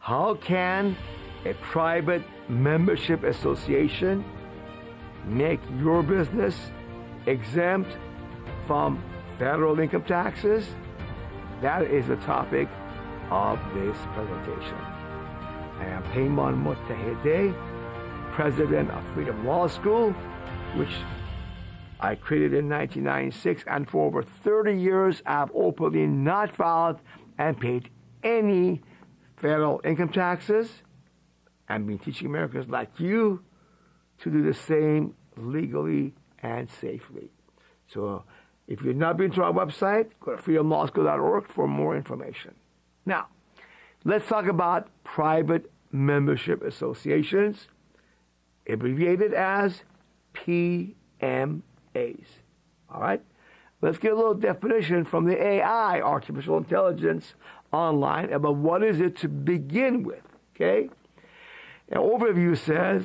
How can a private membership association make your business exempt from federal income taxes? That is the topic of this presentation. I am Peymon Mutahide, president of Freedom Law School, which I created in 1996, and for over 30 years I've openly not filed and paid any federal income taxes, and been teaching Americans like you to do the same legally and safely. So if you've not been to our website, go to freedomlawschool.org for more information. Now, let's talk about private membership associations, abbreviated as PMAs. All right? Let's get a little definition from the AI, artificial intelligence, online about what is it to begin with. Okay? An overview says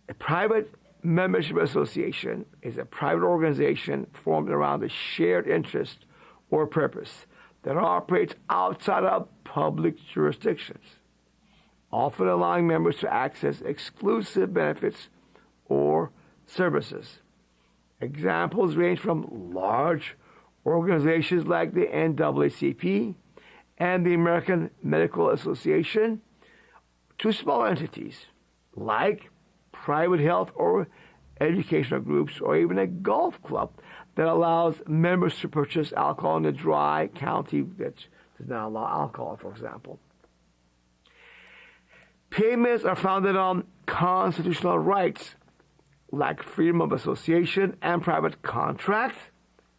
a private membership association is a private organization formed around a shared interest or purpose that operates outside of public jurisdictions, often allowing members to access exclusive benefits or services. Examples range from large organizations like the NAACP and the American Medical Association to small entities like private health or educational groups, or even a golf club that allows members to purchase alcohol in a dry county that does not allow alcohol, for example. PMAs are founded on constitutional rights like freedom of association and private contract,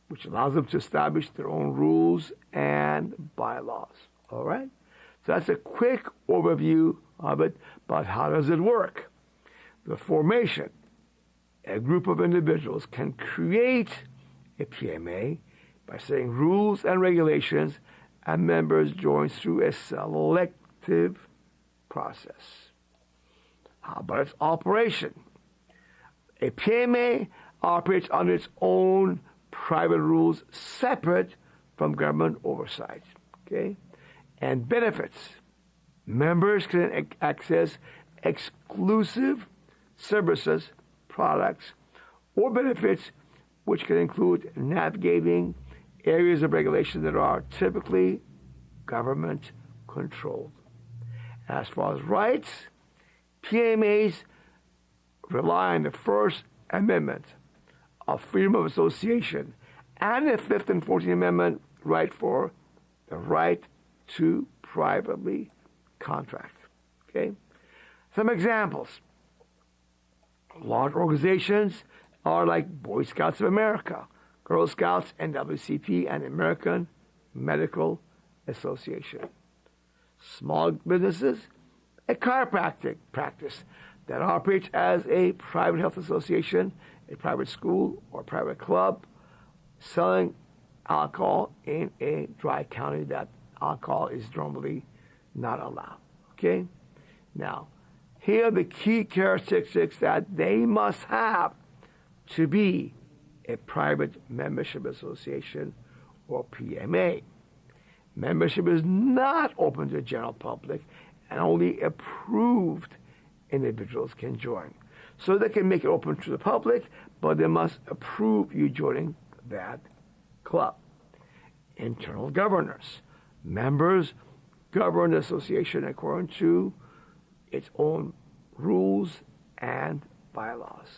which allows them to establish their own rules and bylaws. All right? So that's a quick overview of it, but how does it work? The formation. A group of individuals can create a PMA by setting rules and regulations, and members join through a selective process. How about its operation? A PMA operates under its own private rules separate from government oversight. Okay? And benefits. Members can access exclusive services, products, or benefits which can include navigating areas of regulation that are typically government controlled. As far as rights, PMAs rely on the First Amendment of freedom of association and the Fifth and 14th Amendment right for the right to privately contract. Okay? Some examples. Large organizations are like Boy Scouts of America, Girl Scouts, NAACP, and American Medical Association. Small businesses, a chiropractic practice that operates as a private health association, a private school, or private club, selling alcohol in a dry county that alcohol is normally not allowed. Okay? Now, here are the key characteristics that they must have to be a private membership association or PMA. Membership is not open to the general public, and only approved individuals can join. So they can make it open to the public, but they must approve you joining that club. Internal governors. Members govern the association according to its own rules and bylaws.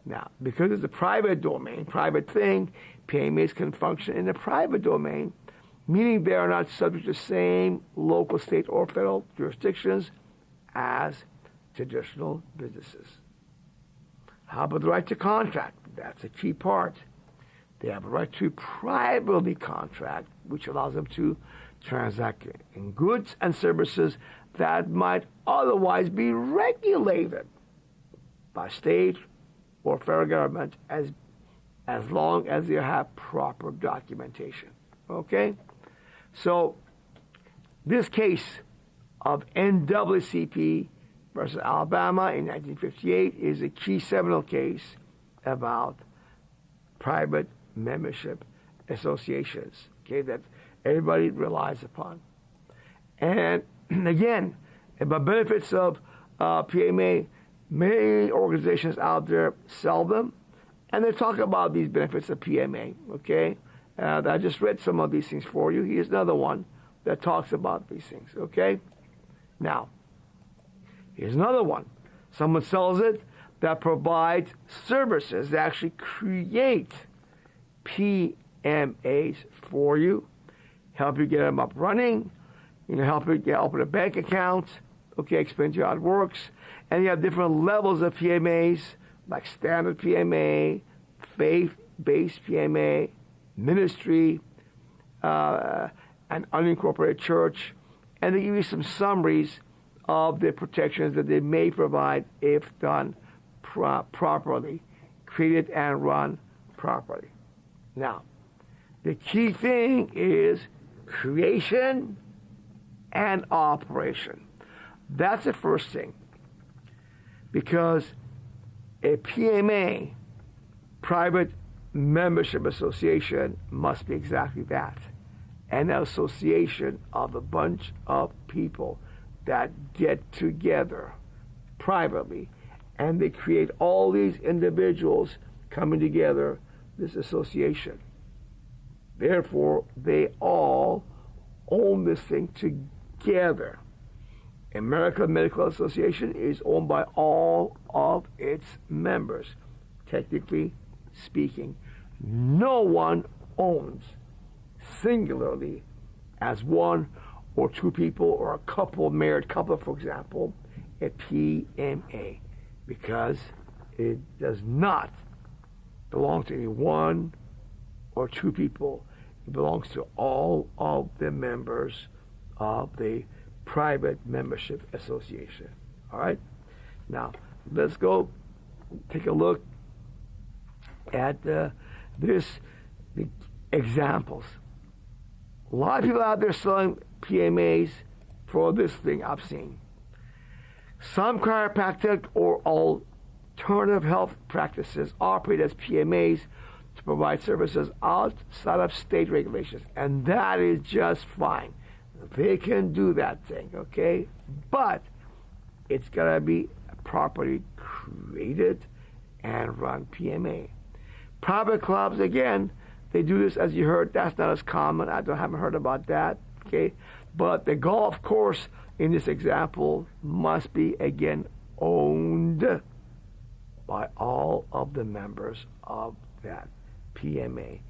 Now, because it's a private domain, private thing, PMAs can function in the private domain, meaning they are not subject to the same local, state, or federal jurisdictions as traditional businesses. How about the right to contract? That's a key part. They have a right to privately contract, which allows them to transact in goods and services that might otherwise be regulated by state or federal government as long as they have proper documentation. Okay? So this case of NAACP versus Alabama in 1958 is a key seminal case about private membership associations, okay, that everybody relies upon. And again, about benefits of PMA, many organizations out there sell them, and they talk about these benefits of PMA, okay? I just read some of these things for you. Here's another one that talks about these things, okay? Now, here's another one. Someone sells it that provides services that actually create PMAs for you, help you get them up running, help you get open a bank account, okay, explain to you how it works. And you have different levels of PMAs, like standard PMA, faith-based PMA, ministry, an unincorporated church, and they give you some summaries of the protections that they may provide if done properly, created and run properly. Now, the key thing is creation and operation. That's the first thing. Because a PMA, private membership association, must be exactly that. An association of a bunch of people that get together privately and they create all these individuals coming together, this association. Therefore, they all own this thing together. American Medical Association is owned by all of its members. Technically speaking, no one owns singularly as one or two people or a couple, married couple, for example, a PMA, because it does not belong to any one or two people. It belongs to all of the members of the private membership association. All right? Now, let's go take a look at the examples. A lot of people out there selling PMAs for this thing I've seen. Some chiropractic or alternative health practices operate as PMAs to provide services outside of state regulations, and that is just fine. They can do that thing, okay? But it's got to be properly created and run PMA. Private clubs, again, they do this, as you heard. That's not as common. haven't heard about that, okay? But the golf course in this example must be, again, owned by all of the members of that PMA.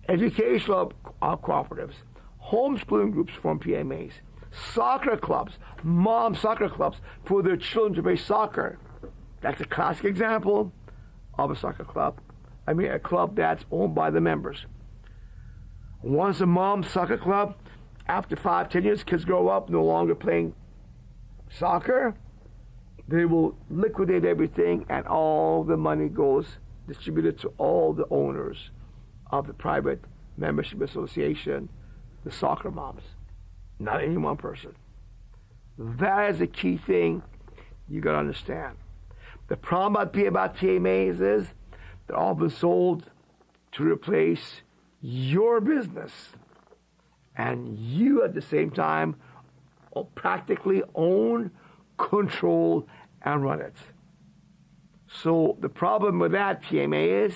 Educational cooperatives, homeschooling groups form PMAs. Soccer clubs, mom soccer clubs for their children to play soccer. That's a classic example of a soccer club. I mean, a club that's owned by the members. Once a mom soccer club, after 5-10 years, kids grow up no longer playing soccer, they will liquidate everything and all the money goes distributed to all the owners of the private membership association, the soccer moms, not any one person. That is the key thing you got to understand. The problem about PMAs is they're often sold to replace your business, and you at the same time practically own, control, and run it. So the problem with that PMA is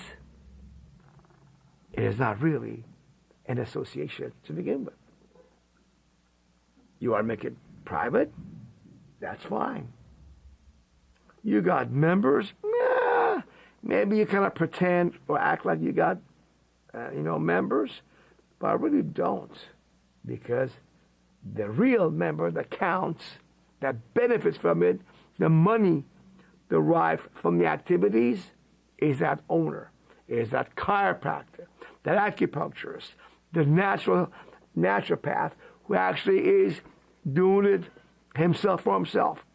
it is not really an association to begin with. You want to make it private? That's fine. You got members? Maybe you kind of pretend or act like you got, members, but I really don't, because the real member that counts, that benefits from it, the money derived from the activities, is that owner, is that chiropractor, that acupuncturist, the naturopath who actually is doing it himself for himself.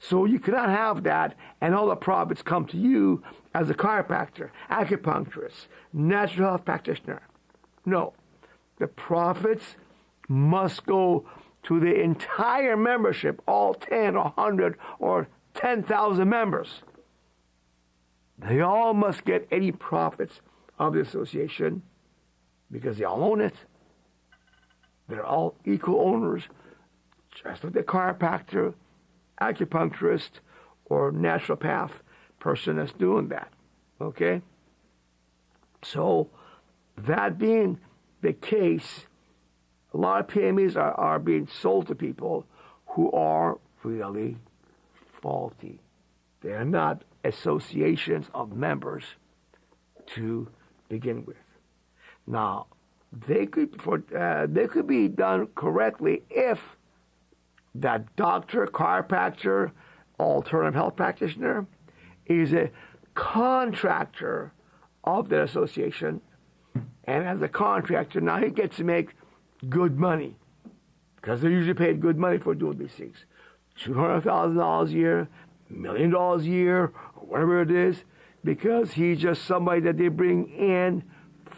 So you cannot have that and all the profits come to you as a chiropractor, acupuncturist, natural health practitioner. No. The profits must go to the entire membership, all 10 or 100 or 10,000 members. They all must get any profits of the association because they all own it. They're all equal owners, just like the chiropractor, acupuncturist, or naturopath person that's doing that. Okay? So, that being the case, a lot of PMAs are being sold to people who are really faulty. They are not associations of members to begin with. Now, they could be done correctly if that doctor, chiropractor, alternative health practitioner is a contractor of that association, and as a contractor, now he gets to make good money because they're usually paid good money for doing these things. $200,000 a year, $1 million a year, or whatever it is, because he's just somebody that they bring in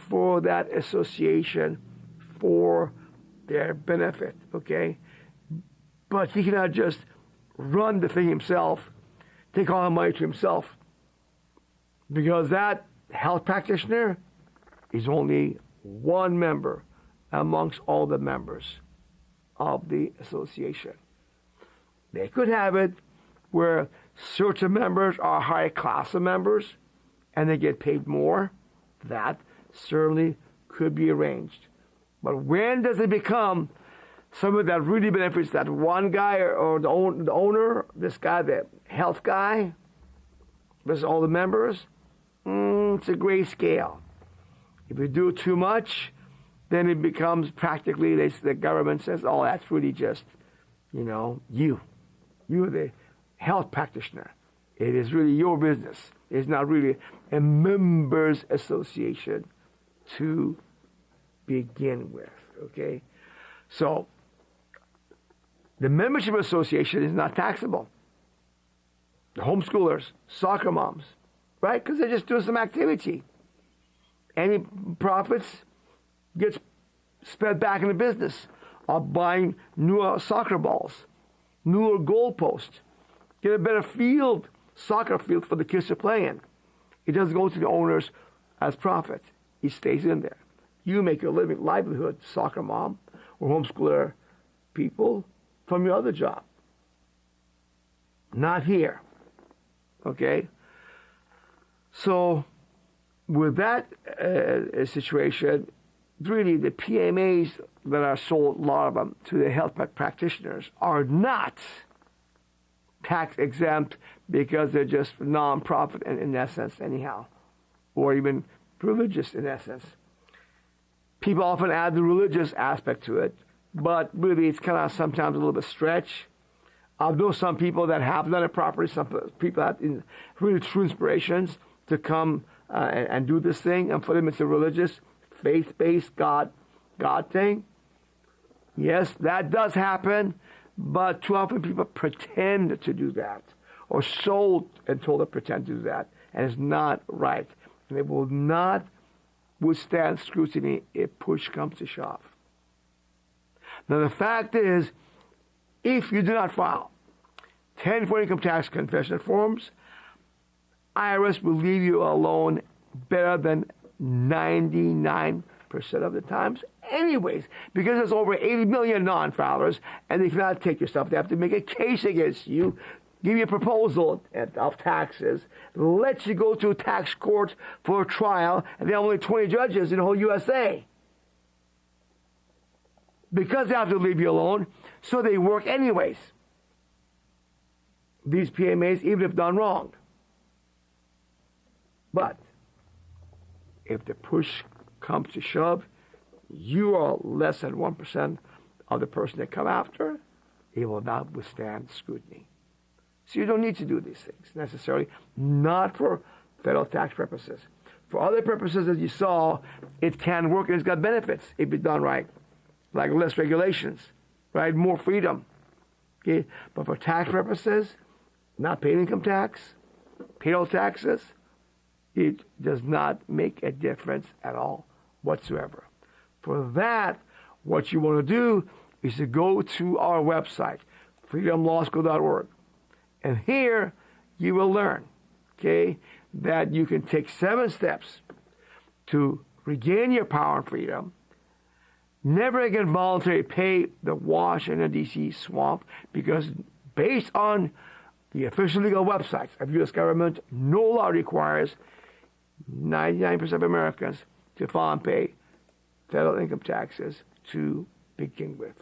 for that association for their benefit, okay? But he cannot just run the thing himself, take all the money to himself, because that health practitioner is only one member amongst all the members of the association. They could have it where certain members are higher class of members and they get paid more. That certainly could be arranged. But when does it become something that really benefits that one guy or the owner, this guy, the health guy, versus all the members? It's a gray scale. If you do too much, then it becomes practically, the government says, oh, that's really just, you're the health practitioner. It is really your business. It's not really a members association to begin with, okay? So, the membership association is not taxable. The homeschoolers, soccer moms, right? Because they're just doing some activity. Any profits gets spent back in the business of buying newer soccer balls, newer goalposts, get a better field, soccer field for the kids to play in. It doesn't go to the owners as profit. It stays in there. You make your livelihood, soccer mom or homeschooler people, from your other job. Not here. Okay? So, with that situation, really the PMAs that are sold, a lot of them, to the health practitioners are not tax exempt because they're just non-profit in essence anyhow, or even religious in essence. People often add the religious aspect to it, but really it's kind of sometimes a little bit stretch. I know some people that have done it properly, some people have really true inspirations to come and do this thing, and for them it's a religious, faith-based God thing. Yes, that does happen, but too often people pretend to do that, or sold and told to pretend to do that, and it's not right. And it will not withstand scrutiny if push comes to shove. Now the fact is, if you do not file 10 income tax confession forms, IRS will leave you alone better than 99% of the times anyways, because there's over 80 million non-filers, and they cannot take your stuff. They have to make a case against you, give you a proposal of taxes, let you go to tax court for a trial, and there are only 20 judges in the whole USA. Because they have to leave you alone, so they work anyways. These PMAs, even if done wrong. But if the push comes to shove, you are less than 1% of the person they come after, it will not withstand scrutiny. So you don't need to do these things necessarily, not for federal tax purposes. For other purposes, as you saw, it can work and it's got benefits if it's done right. Like less regulations, right? More freedom. Okay? But for tax purposes, not paying income tax, payroll taxes, it does not make a difference at all whatsoever. For that, what you want to do is to go to our website, freedomlawschool.org. And here you will learn, okay, that you can take 7 steps to regain your power and freedom Never again voluntary pay the Washington, D.C. swamp, because based on the official legal websites of U.S. government, no law requires 99% of Americans to file and pay federal income taxes to begin with.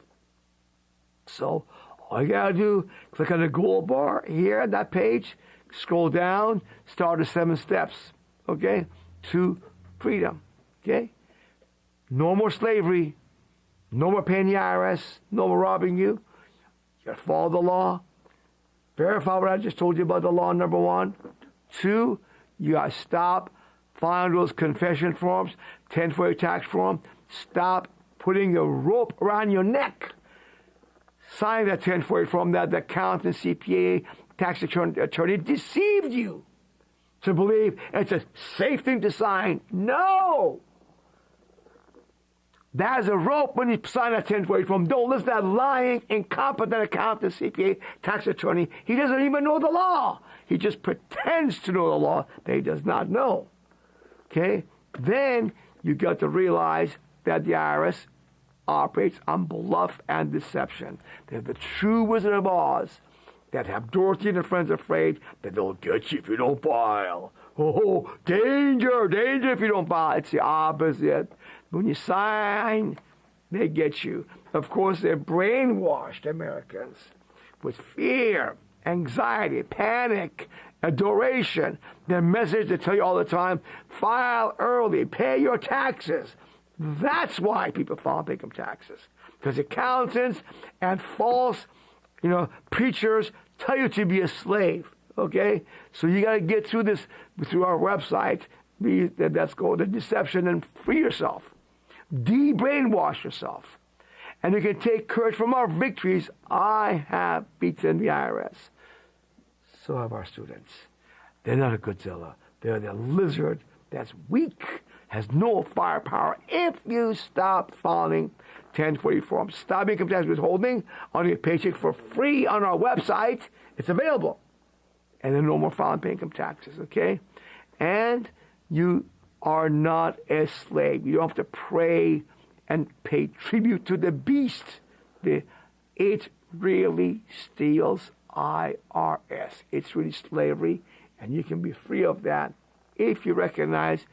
So all you gotta do, click on the gold bar here on that page, scroll down, start the 7 steps, okay, to freedom, okay? No more slavery, no more paying the IRS, no more robbing you. You gotta follow the law. Verify what I just told you about the law, number 1. 2, you gotta stop filing those confession forms, 1040 tax form. Stop putting a rope around your neck. Sign that 1040 form that the accountant, CPA, tax attorney deceived you to believe it's a safe thing to sign. No! That is a rope when you sign that 1040 form. Don't listen to that lying, incompetent accountant, CPA, tax attorney. He doesn't even know the law. He just pretends to know the law that he does not know. Okay? Then you got to realize that the IRS operates on bluff and deception. They're the true Wizard of Oz that have Dorothy and her friends afraid that they'll get you if you don't file. Oh, danger, danger if you don't file. It's the opposite. When you sign, they get you. Of course, they're brainwashed Americans with fear, anxiety, panic, adoration. Their message they tell you all the time, file early, pay your taxes. That's why people file income taxes. Because accountants and false, preachers tell you to be a slave. Okay? So you got to get through this, through our website. That's called the deception, and free yourself. De-brainwash yourself. And you can take courage from our victories. I have beaten the IRS. So have our students. They're not a Godzilla. They're the lizard that's weak, has no firepower. If you stop filing 1040 forms, stop income tax withholding on your paycheck for free on our website, it's available. And then no more filing pay income taxes, okay? And you are not a slave. You don't have to pray and pay tribute to the beast. It really steals IRS. It's really slavery, and you can be free of that if you recognize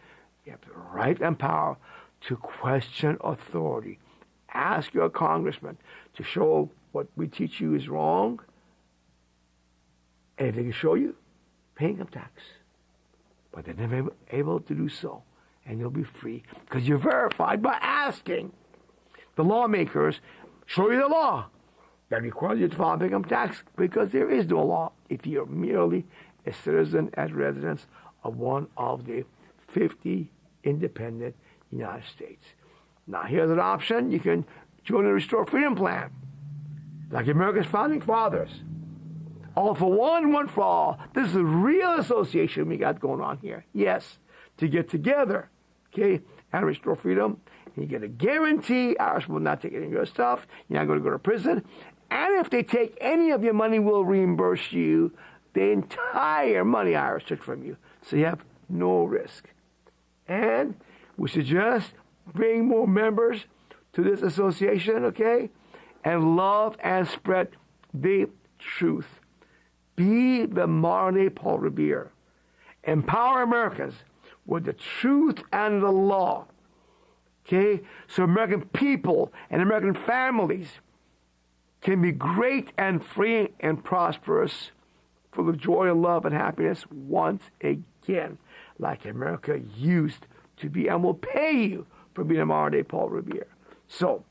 you have the right and power to question authority. Ask your congressman to show what we teach you is wrong, and if they can show you, pay income tax. But they're never able to do so, and you'll be free because you're verified by asking. The lawmakers show you the law that requires you to file income tax, because there is no law if you're merely a citizen and resident of one of the 50 independent United States. Now, here's an option. You can join the Restore Freedom Plan, like America's founding fathers. All for one for all. This is a real association we got going on here. Yes, to get together, okay, and restore freedom. And you get a guarantee IRS will not take any of your stuff. You're not going to go to prison. And if they take any of your money, we'll reimburse you the entire money IRS took from you. So you have no risk. And we suggest bring more members to this association, okay? And love and spread the truth. Be the modern-day Paul Revere. Empower Americans with the truth and the law, okay? So American people and American families can be great and free and prosperous, full of joy and love and happiness once again, like America used to be, and will pay you for being a modern-day Paul Revere. So,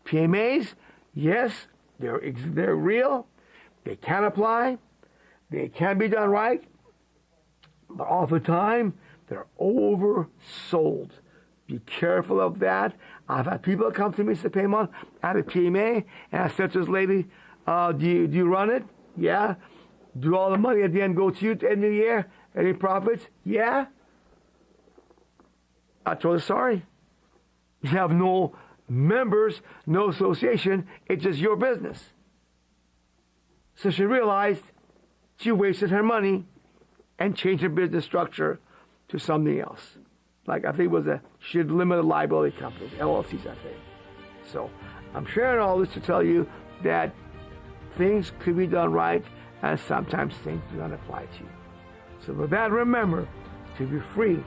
PMAs, yes, they're real. They can apply. They can be done right. But oftentimes, they're oversold. Be careful of that. I've had people come to me and say, Peymon, I had a PMA, and I said to this lady, do you run it? Yeah. Do all the money at the end go to you at the end of the year? Any profits? Yeah. I told her, sorry. You have no members, no association. It's just your business. So she realized she wasted her money and changed her business structure to something else. Like, I think it was she had limited liability companies, LLCs, I think. So I'm sharing all this to tell you that things could be done right, and sometimes things do not apply to you. So with that, remember, to be free,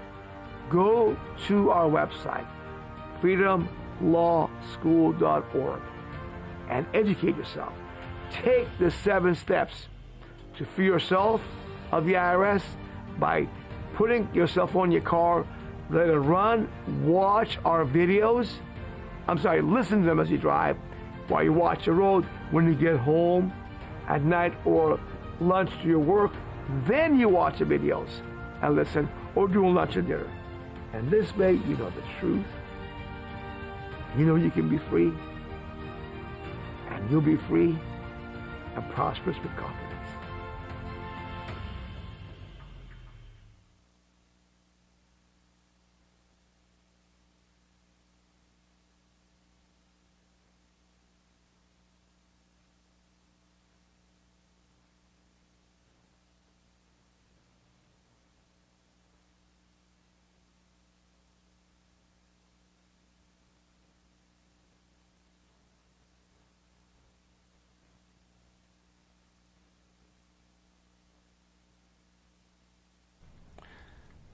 go to our website, freedomlawschool.org, and educate yourself. Take the 7 steps to free yourself of the IRS by putting your cell phone in your car, let it run, watch our videos. Listen to them as you drive, while you watch the road, when you get home at night or lunch to your work. Then you watch the videos and listen, or during lunch or dinner. And this way, you know the truth. You know you can be free. And you'll be free and prosperous with confidence.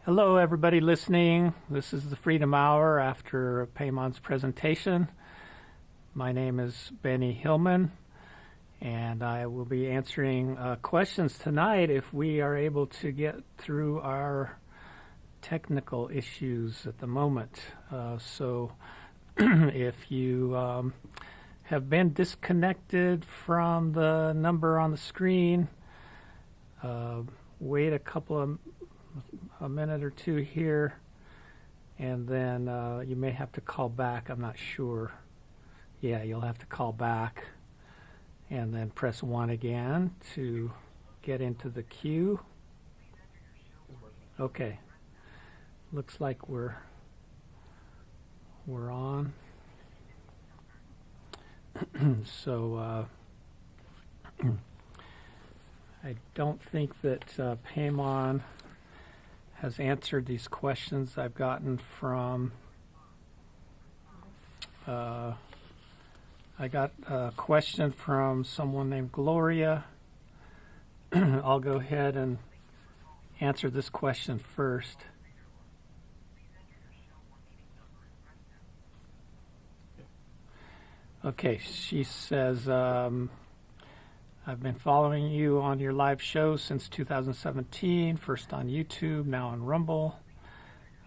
Hello, everybody listening. This is the Freedom Hour after Peymon's presentation. My name is Benny Hillman, and I will be answering questions tonight if we are able to get through our technical issues at the moment. So if you have been disconnected from the number on the screen, wait a minute or two here, and then you may have to call back. I'm not sure. Yeah, you'll have to call back and then press 1 again to get into the queue. Okay. Looks like we're on. So I don't think that Peymon has answered these questions I've gotten from. I got a question from someone named Gloria. I'll go ahead and answer this question first. Okay, she says, I've been following you on your live show since 2017, first on YouTube, now on Rumble.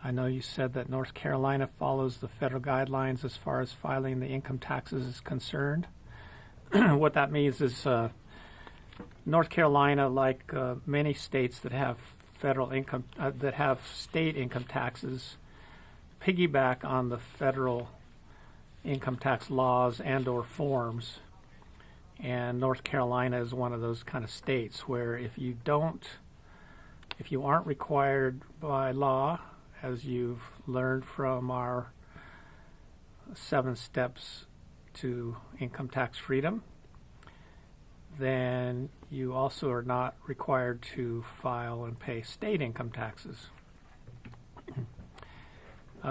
I know you said that North Carolina follows the federal guidelines as far as filing the income taxes is concerned. What that means is North Carolina, like many states that have federal income, that have state income taxes, piggyback on the federal income tax laws and or forms. And North Carolina is one of those kind of states where if you aren't required by law, as you've learned from our 7 steps to income tax freedom, then you also are not required to file and pay state income taxes.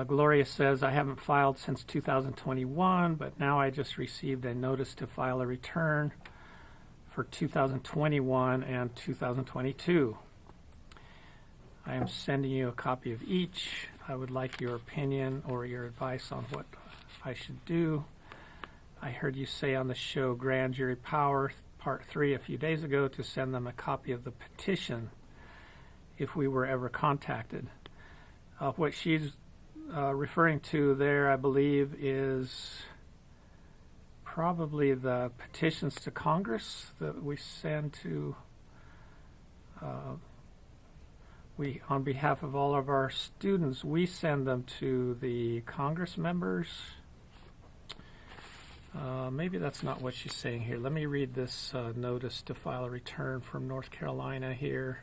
Gloria says, I haven't filed since 2021, but now I just received a notice to file a return for 2021 and 2022. I am sending you a copy of each. I would like your opinion or your advice on what I should do. I heard you say on the show Grand Jury Power, Part 3, a few days ago to send them a copy of the petition if we were ever contacted. What she's referring to there, I believe, is probably the petitions to Congress that we send to, on behalf of all of our students, we send them to the Congress members. Maybe that's not what she's saying here. Let me read this notice to file a return from North Carolina here.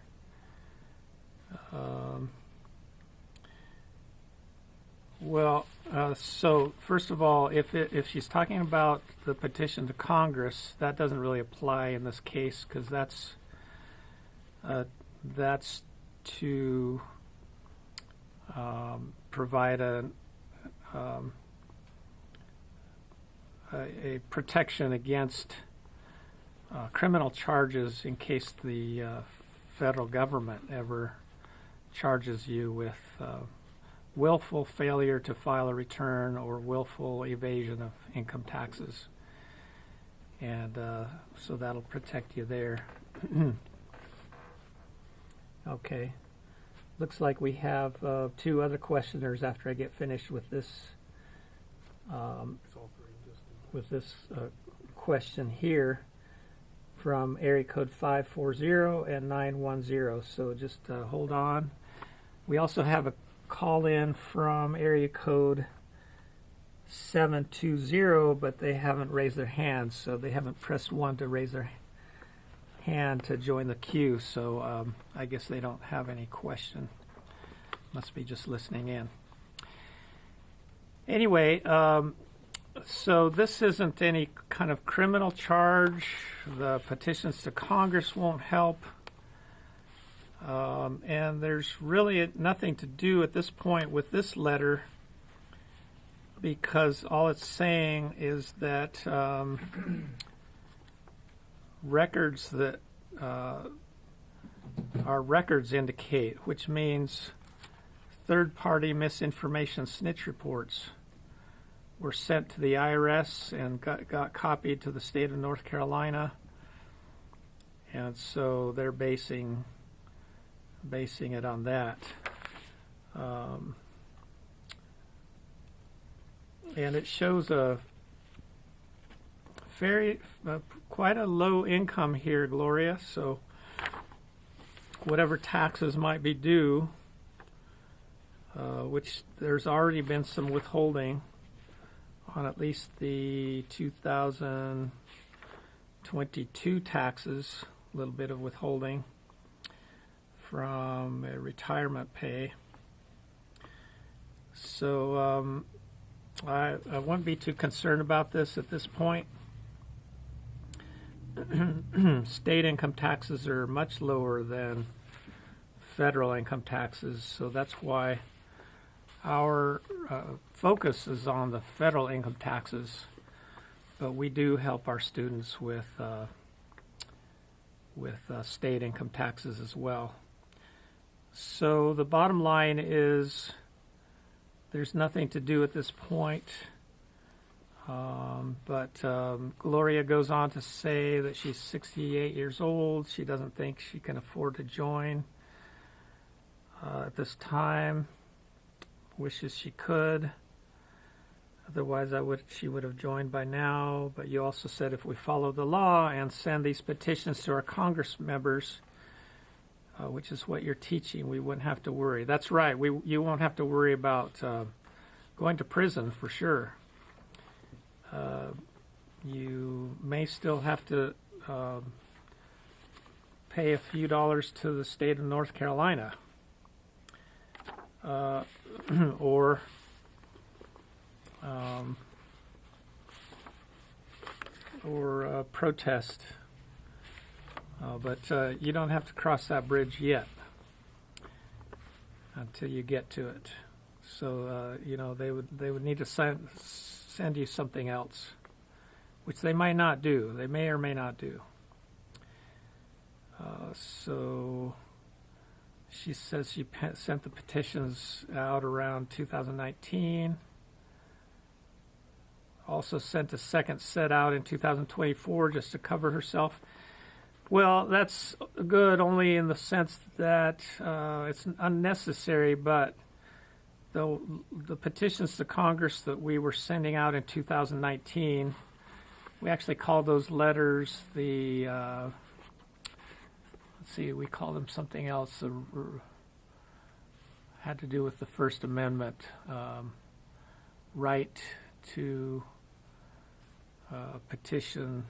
So first of all, if she's talking about the petition to Congress, that doesn't really apply in this case because that's to provide a protection against criminal charges in case the federal government ever charges you with willful failure to file a return or willful evasion of income taxes. And so that'll protect you there. Okay. Looks like we have two other questioners after I get finished with this question here from area code 540 and 910. So just hold on. We also have a call in from area code 720, but they haven't raised their hand, so they haven't pressed 1 to raise their hand to join the queue. So I guess they don't have any question. Must be just listening in. Anyway, so this isn't any kind of criminal charge. The petitions to Congress won't help. And there's really nothing to do at this point with this letter, because all it's saying is that records that our records indicate, which means third-party misinformation snitch reports were sent to the IRS and got copied to the state of North Carolina, and so they're basing it on that. And it shows a quite a low income here, Gloria. So whatever taxes might be due, which there's already been some withholding on at least the 2022 taxes, a little bit of withholding from retirement pay. So I wouldn't be too concerned about this at this point. State income taxes are much lower than federal income taxes, so that's why our focus is on the federal income taxes, but we do help our students with state income taxes as well. So the bottom line is there's nothing to do at this point. But Gloria goes on to say that she's 68 years old. She doesn't think she can afford to join at this time. Wishes she could. Otherwise, she would have joined by now. But you also said if we follow the law and send these petitions to our Congress members, which is what you're teaching, we wouldn't have to worry. That's right. You won't have to worry about going to prison for sure. You may still have to pay a few dollars to the state of North Carolina, or protest. But you don't have to cross that bridge yet until you get to it. So they would need to send you something else, which they might not do. They may or may not do. So she says she sent the petitions out around 2019. Also sent a second set out in 2024 just to cover herself. Well, that's good only in the sense that it's unnecessary, but the petitions to Congress that we were sending out in 2019, we actually call those letters the, we call them something else, had to do with the First Amendment, right to petition.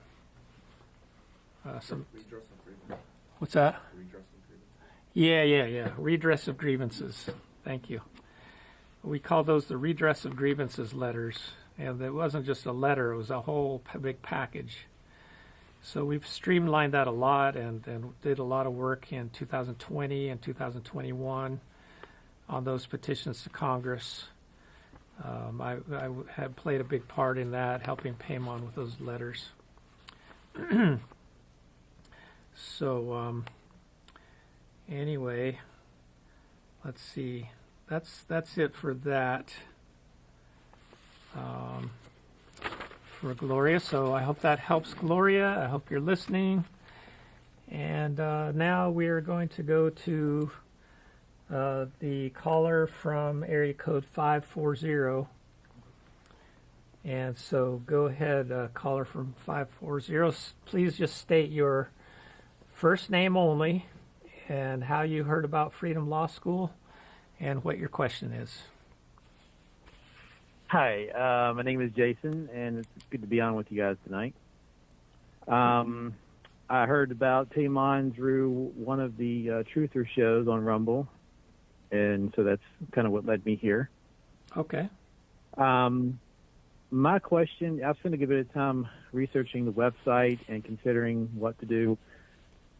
What's that? Yeah. Redress of grievances. Thank you. We call those the redress of grievances letters, and it wasn't just a letter; it was a whole big package. So we've streamlined that a lot, and did a lot of work in 2020 and 2021 on those petitions to Congress. I had played a big part in that, helping Peymon with those letters. So anyway, let's see. That's it for that. For Gloria. So I hope that helps, Gloria. I hope you're listening. And now we are going to go to the caller from area code 540. And so go ahead, caller from 540. Please just state your first name only and how you heard about Freedom Law School and what your question is. Hi, my name is Jason, and it's good to be on with you guys tonight. I heard about Peymon through one of the Truther shows on Rumble, and so that's kind of what led me here. Okay. My question, I've spent a good bit of time researching the website and considering what to do.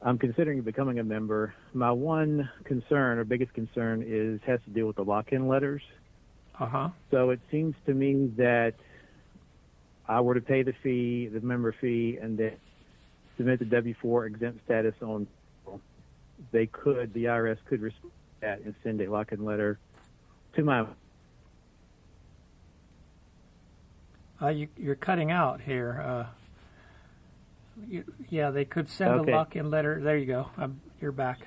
I'm considering becoming a member. My one concern, or biggest concern, has to deal with the lock-in letters. Uh-huh. So it seems to me that I were to pay the fee, the member fee, and then submit the W-4 exempt status on, the IRS could respond to that and send a lock-in letter to my... You're cutting out here. Yeah, they could send a lock-in letter. There you go. You're back.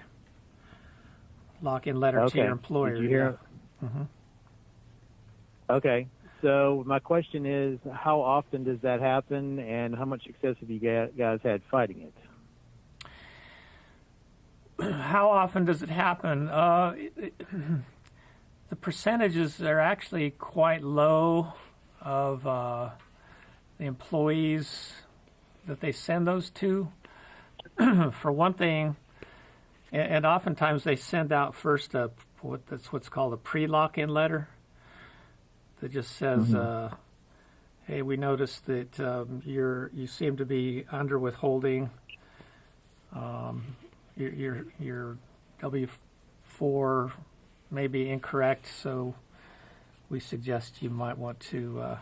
Lock-in letter to your employer. Did you hear? Yeah. Mm-hmm. Okay. So my question is, how often does that happen, and how much success have you guys had fighting it? How often does it happen? The percentages are actually quite low of the employees that they send those to. For one thing, and oftentimes they send out first what's called a pre-lock-in letter that just says, "Hey, we noticed that you seem to be under withholding. Your W-4 may be incorrect, so we suggest you might want to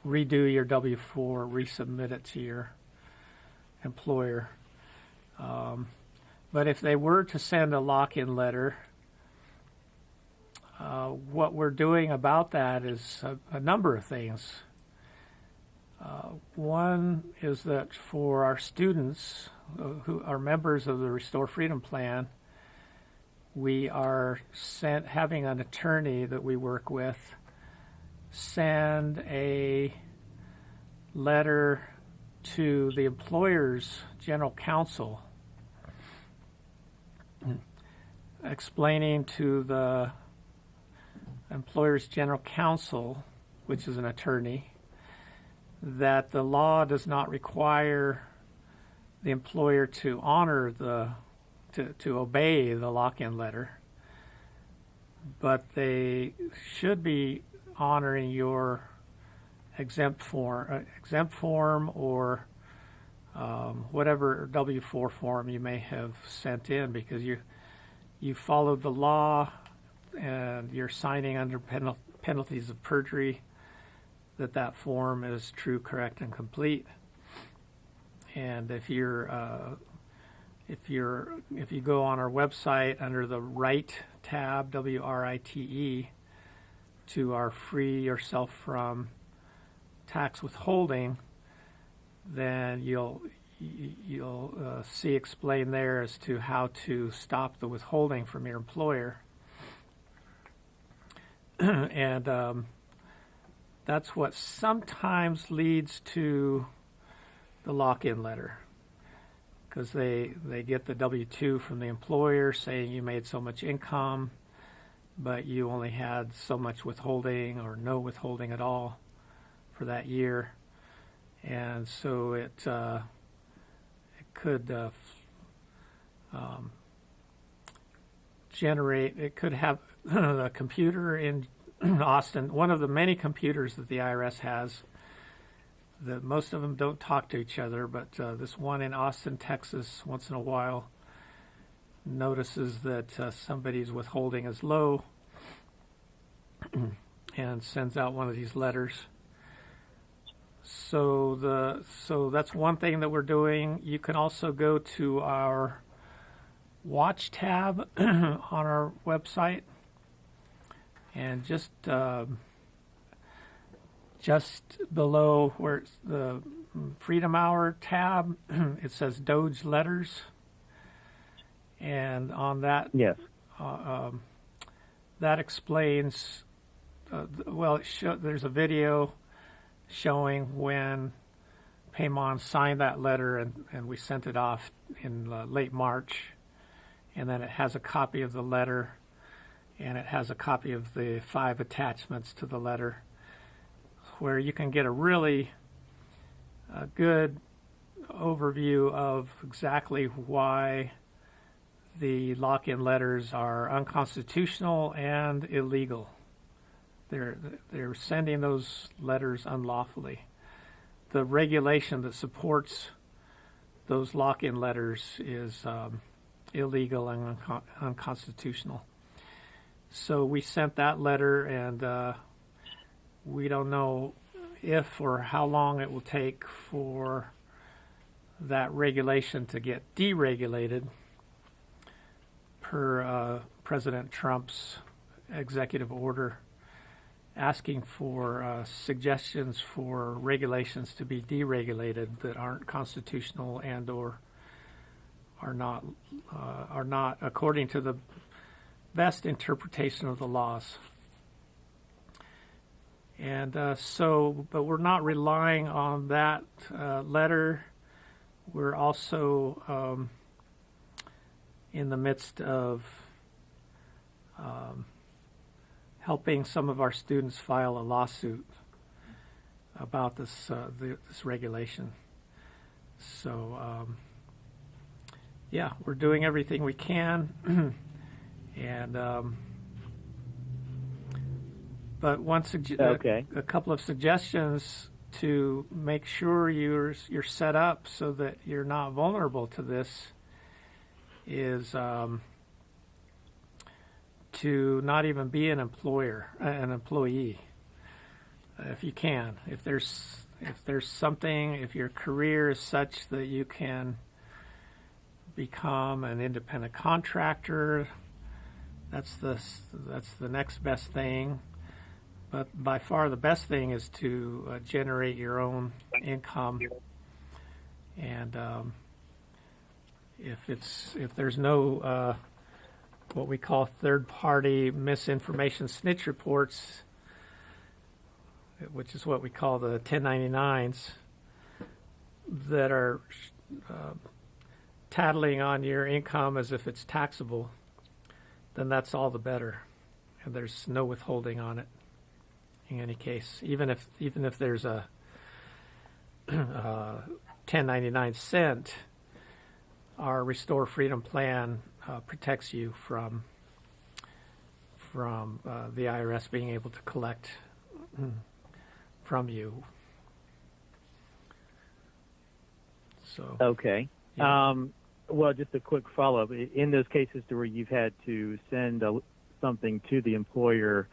redo your W-4, resubmit it to your employer." But if they were to send a lock-in letter, what we're doing about that is a number of things. One is that for our students who are members of the Restore Freedom Plan, we are having an attorney that we work with send a letter to the employer's general counsel explaining to the employer's general counsel, which is an attorney, that the law does not require the employer to honor to obey the lock-in letter, but they should be honoring your exempt form or whatever W-4 form you may have sent in, because you followed the law and you're signing under penalties of perjury that form is true, correct, and complete. And if you go on our website under the Write tab, WRITE, to our Free Yourself from Tax Withholding, then you'll see explained there as to how to stop the withholding from your employer. And that's what sometimes leads to the lock-in letter, because they get the W-2 from the employer saying you made so much income, but you only had so much withholding or no withholding at all for that year. And so it could it could have a computer in Austin, one of the many computers that the IRS has, that most of them don't talk to each other, but this one in Austin, Texas, once in a while notices that somebody's withholding is low, and sends out one of these letters. So that's one thing that we're doing. You can also go to our watch tab on our website, and just below where it's the Freedom Hour tab, it says Doge letters, and on that, Yes. that explains. There's a video showing when Peymon signed that letter, and we sent it off in late March, and then it has a copy of the letter, and it has a copy of the 5 attachments to the letter, where you can get a really good overview of exactly why the lock-in letters are unconstitutional and illegal. They're sending those letters unlawfully. The regulation that supports those lock-in letters is illegal and unconstitutional. So we sent that letter, and we don't know if or how long it will take for that regulation to get deregulated per President Trump's executive order asking for suggestions for regulations to be deregulated that aren't constitutional and or are not according to the best interpretation of the laws. And but we're not relying on that letter. We're also in the midst of helping some of our students file a lawsuit about this regulation. So we're doing everything we can, and but a couple of suggestions to make sure you're set up so that you're not vulnerable to this is to not even be an employee, if you can. If there's something, if your career is such that you can become an independent contractor, that's the next best thing. But by far the best thing is to generate your own income, and if there's no what we call third-party misinformation snitch reports, which is what we call the 1099s, that are tattling on your income as if it's taxable, then that's all the better, and there's no withholding on it. In any case, even if there's a 1099 cent, our Restore Freedom plan protects you from the IRS being able to collect from you. So okay. Yeah. Well, just a quick follow-up. In those cases where you've had to send something to the employer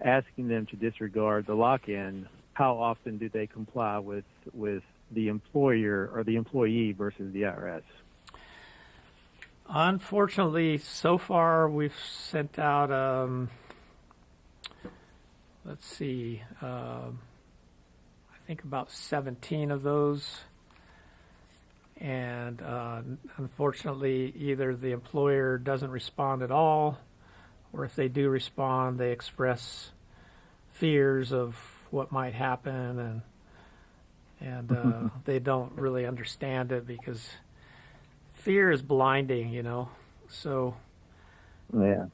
asking them to disregard the lock-in, how often do they comply with the employer or the employee versus the IRS? Unfortunately, so far we've sent out, I think about 17 of those. And unfortunately, either the employer doesn't respond at all, or if they do respond, they express fears of what might happen, and they don't really understand it because fear is blinding, So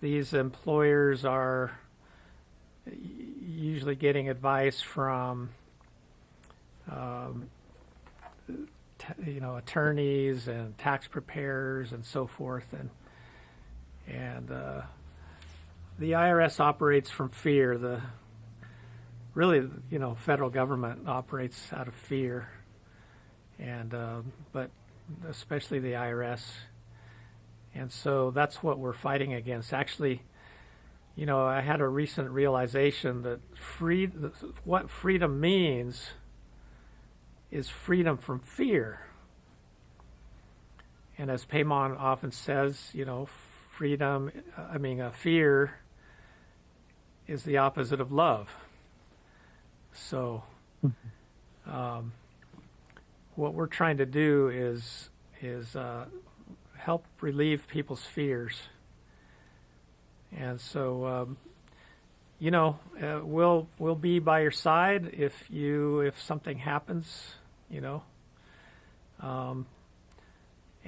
these employers are usually getting advice from attorneys and tax preparers and so forth, and the IRS operates from fear. Federal government operates out of fear, and but especially the IRS, and so that's what we're fighting against. Actually, I had a recent realization that what freedom means is freedom from fear. And as Peymon often says, fear is the opposite of love. So, what we're trying to do is help relieve people's fears. And so, we'll be by your side if something happens,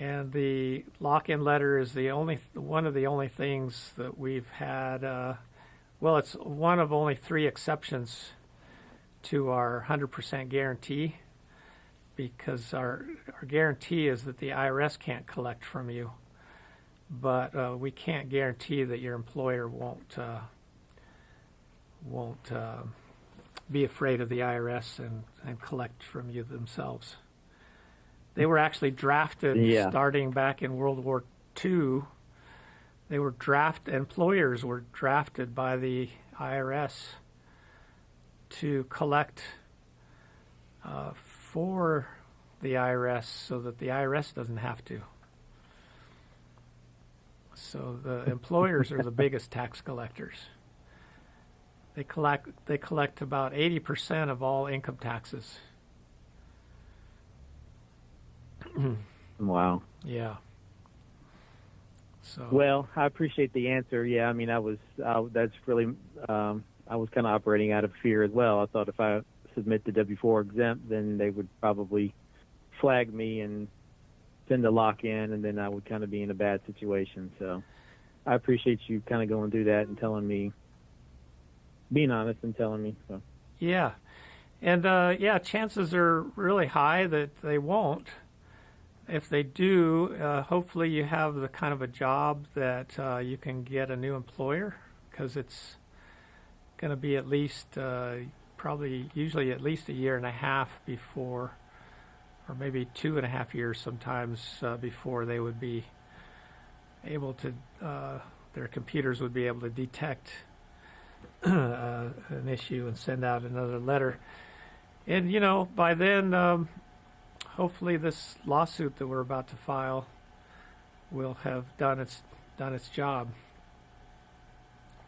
and the lock-in letter is one of the only things that we've had. It's one of only 3 exceptions to our 100% guarantee, because our guarantee is that the IRS can't collect from you, but we can't guarantee that your employer won't be afraid of the IRS and collect from you themselves. They were actually drafted starting back in World War II. Employers were drafted by the IRS to collect for the IRS so that the IRS doesn't have to. So the employers are the biggest tax collectors. They collect about 80% of all income taxes. Wow. Yeah. So. Well, I appreciate the answer. Yeah, I mean, I was kind of operating out of fear as well. I thought if I submit the W-4 exempt, then they would probably flag me and send a lock-in, and then I would kind of be in a bad situation. So I appreciate you kind of going through that and telling me, being honest and telling me. So. Yeah. And, chances are really high that they won't. If they do, hopefully you have the kind of a job that you can get a new employer, because it's going to be at least usually at least a year and a half before, or maybe 2.5 years sometimes before they would be able to, their computers would be able to detect an issue and send out another letter. And, by then, hopefully this lawsuit that we're about to file will have done its job,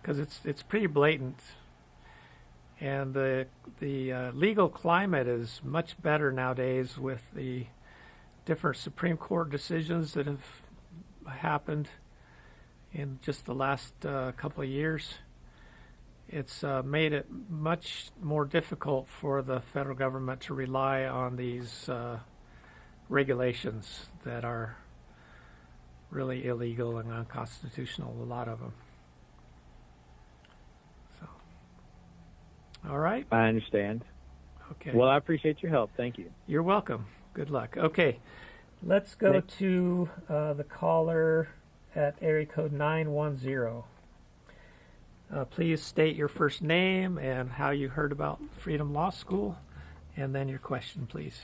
because it's pretty blatant, and the legal climate is much better nowadays with the different Supreme Court decisions that have happened in just the last couple of years. It's made it much more difficult for the federal government to rely on these regulations that are really illegal and unconstitutional, a lot of them. So, all right. I understand. Okay. Well, I appreciate your help. Thank you. You're welcome. Good luck. Okay, let's go to the caller at area code 910. Please state your first name and how you heard about Freedom Law School, and then your question, please.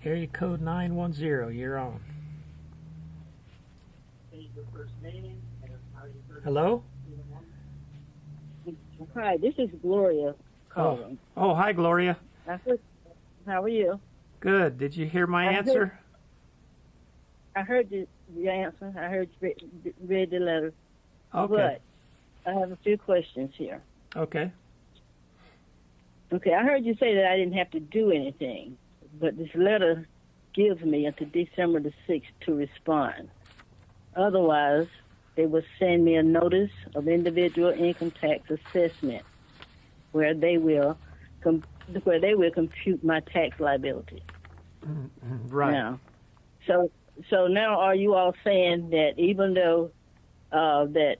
Area code 910, you're on. Hello? Hi, this is Gloria calling. Oh, hi, Gloria. How are you? Good. Did you hear my answer? I heard the answer. I heard you read the letter. Okay. But I have a few questions here. Okay. Okay, I heard you say that I didn't have to do anything, but this letter gives me until December the 6th to respond. Otherwise, they will send me a notice of individual income tax assessment where they will compute my tax liability. Right. Now, so now are you all saying that even though that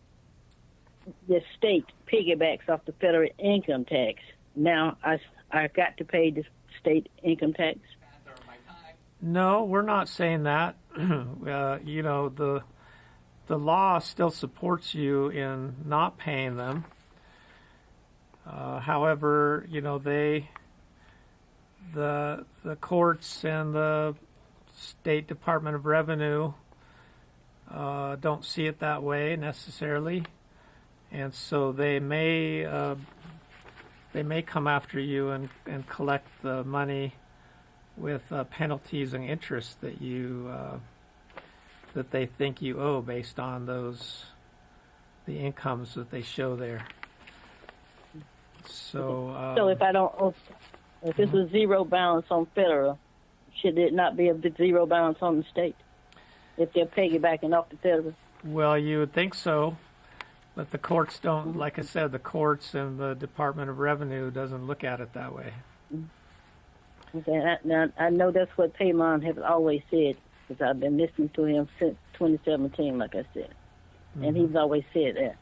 the state piggybacks off the federal income tax, now I got to pay the state income tax? No, we're not saying that. The law still supports you in not paying them. However, the courts and the State Department of Revenue don't see it that way necessarily, and so they may come after you and collect the money with penalties and interest that that they think you owe based on the incomes that they show there. So so if I don't, if it's a zero balance on federal, should it not be a zero balance on the state? If they're piggybacking off the federal? Well, you would think so, but the courts don't. Like I said, the courts and the Department of Revenue doesn't look at it that way. Okay, I know that's what Peymon has always said, because I've been listening to him since 2017, like I said, and he's always said that.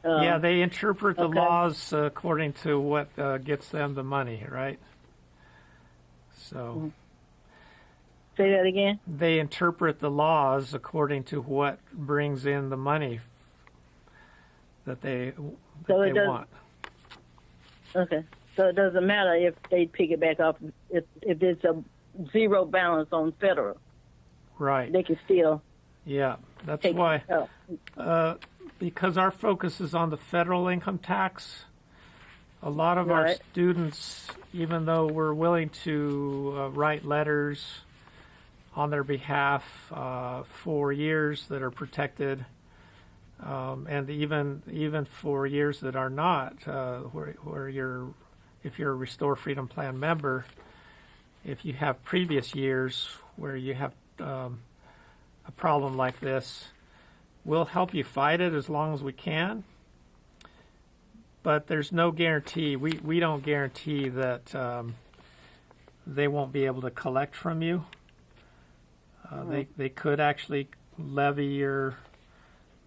Yeah, they interpret the laws according to what gets them the money, right? So. Say that again? They interpret the laws according to what brings in the money that they want. Okay. So it doesn't matter if they pick it back up, if it's a zero balance on federal. Right. They can still. Yeah, that's why. Because our focus is on the federal income tax, a lot of our students, even though we're willing to write letters on their behalf for years that are protected, and even for years that are not, where if you're a Restore Freedom Plan member, if you have previous years where you have a problem like this, we'll help you fight it as long as we can. But there's no guarantee. We don't guarantee that they won't be able to collect from you. They could actually levy your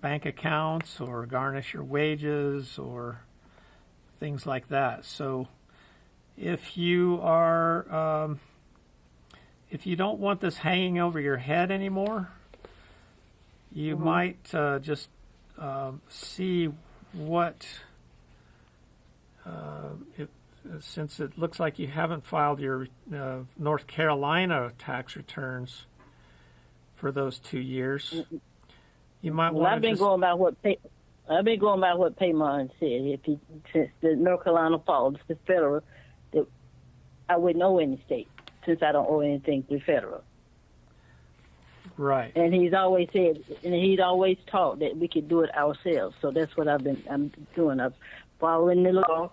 bank accounts or garnish your wages or things like that. So if you don't want this hanging over your head anymore, you might just see what, since it looks like you haven't filed your North Carolina tax returns for those 2 years, you might want to. I've been going by what Peymon said. Since the North Carolina falls to federal, that I wouldn't owe any state since I don't owe anything to federal. Right. And he's always said, and he's always taught that we could do it ourselves. So that's what I'm doing. I'm following the law,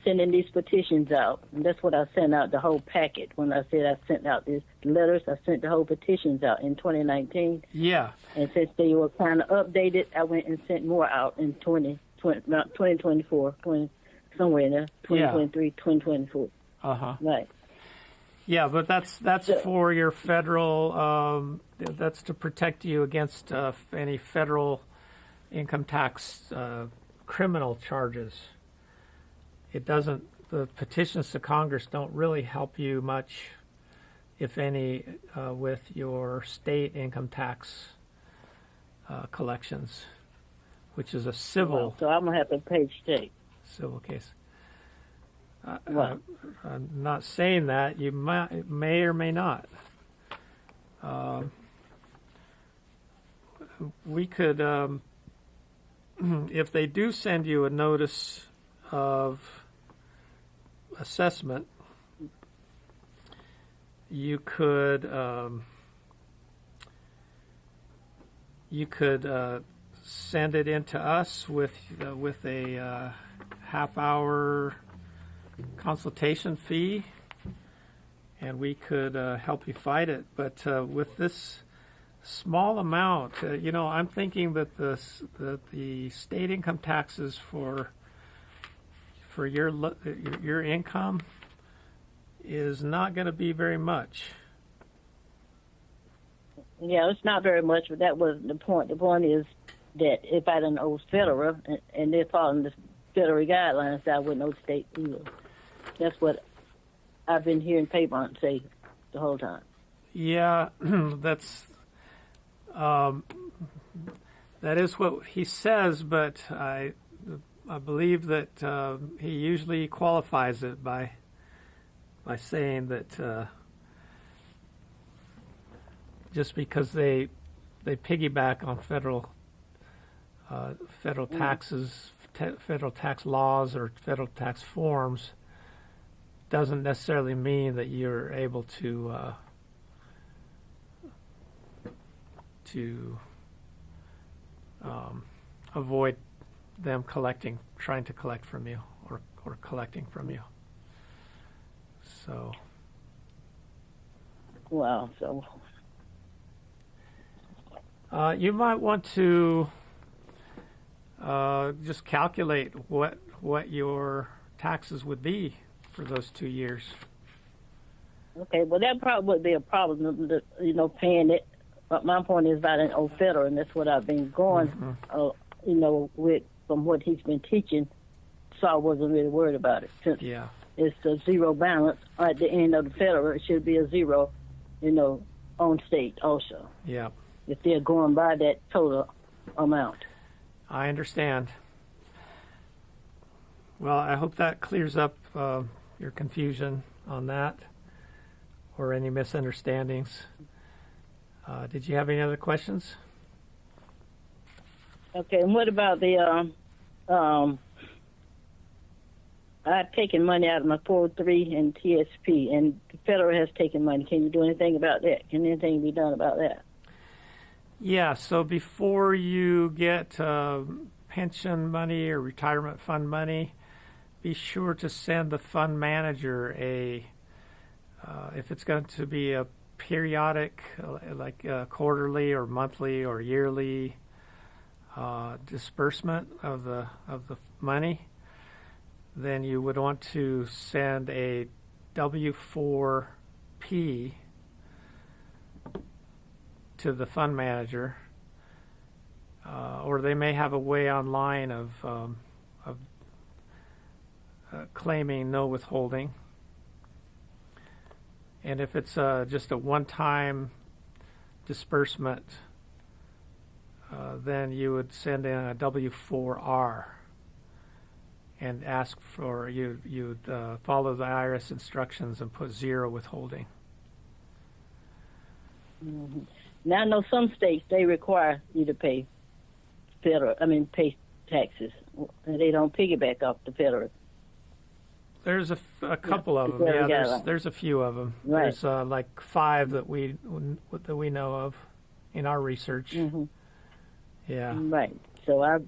sending these petitions out, and that's what I sent out, the whole packet. When I said I sent out these letters, I sent the whole petitions out in 2019. Yeah. And since they were kind of updated, I went and sent more out in 2024, somewhere in there, 2023, 2024. Uh-huh. Right. Yeah, but that's for your federal, that's to protect you against any federal income tax criminal charges. It doesn't, the petitions to Congress don't really help you much, if any, with your state income tax collections, which is a civil. So I'm going to have to pay state. Civil case. I'm not saying that. You may or may not. We could, if they do send you a notice of assessment, you could send it in to us with a half-hour consultation fee, and we could help you fight it. But with this small amount, I'm thinking that the state income taxes for your income is not going to be very much. Yeah, it's not very much, but that was the point. The point is that if I didn't owe federal, and they're following the federal guidelines, I wouldn't owe state either. That's what I've been hearing Peymon say the whole time. Yeah, that's that is what he says, but I believe that he usually qualifies it by saying that just because they they piggyback on federal taxes, federal tax laws, or federal tax forms, doesn't necessarily mean that you're able to avoid them trying to collect from you, or collecting from you. So. Wow. So. You might want to just calculate what your taxes would be for those 2 years. Okay, well, that probably would be a problem, paying it. But my point is about an old federal, and that's what I've been going, with from what he's been teaching. So I wasn't really worried about it. Since it's a zero balance at the end of the federal, it should be a zero, on state also. Yeah. If they're going by that total amount. I understand. Well, I hope that clears up your confusion on that, or any misunderstandings. Did you have any other questions? Okay, and what about the I've taken money out of my 403 and TSP, and the federal has taken money. Can you do anything about that? Can anything be done about that? Yeah, so before you get pension money or retirement fund money, be sure to send the fund manager if it's going to be a periodic, like quarterly or monthly or yearly disbursement of the money, then you would want to send a W-4P to the fund manager, or they may have a way online of claiming no withholding. And if it's just a one-time disbursement, then you would send in a W-4R and ask for you'd follow the IRS instructions and put zero withholding. Mm-hmm. Now I know some states they require you to pay pay taxes, and they don't piggyback off the federal. There's a couple of them. Yeah, there's a few of them. Right. There's like 5 that we know of in our research. Mm-hmm. Yeah. Right. So I've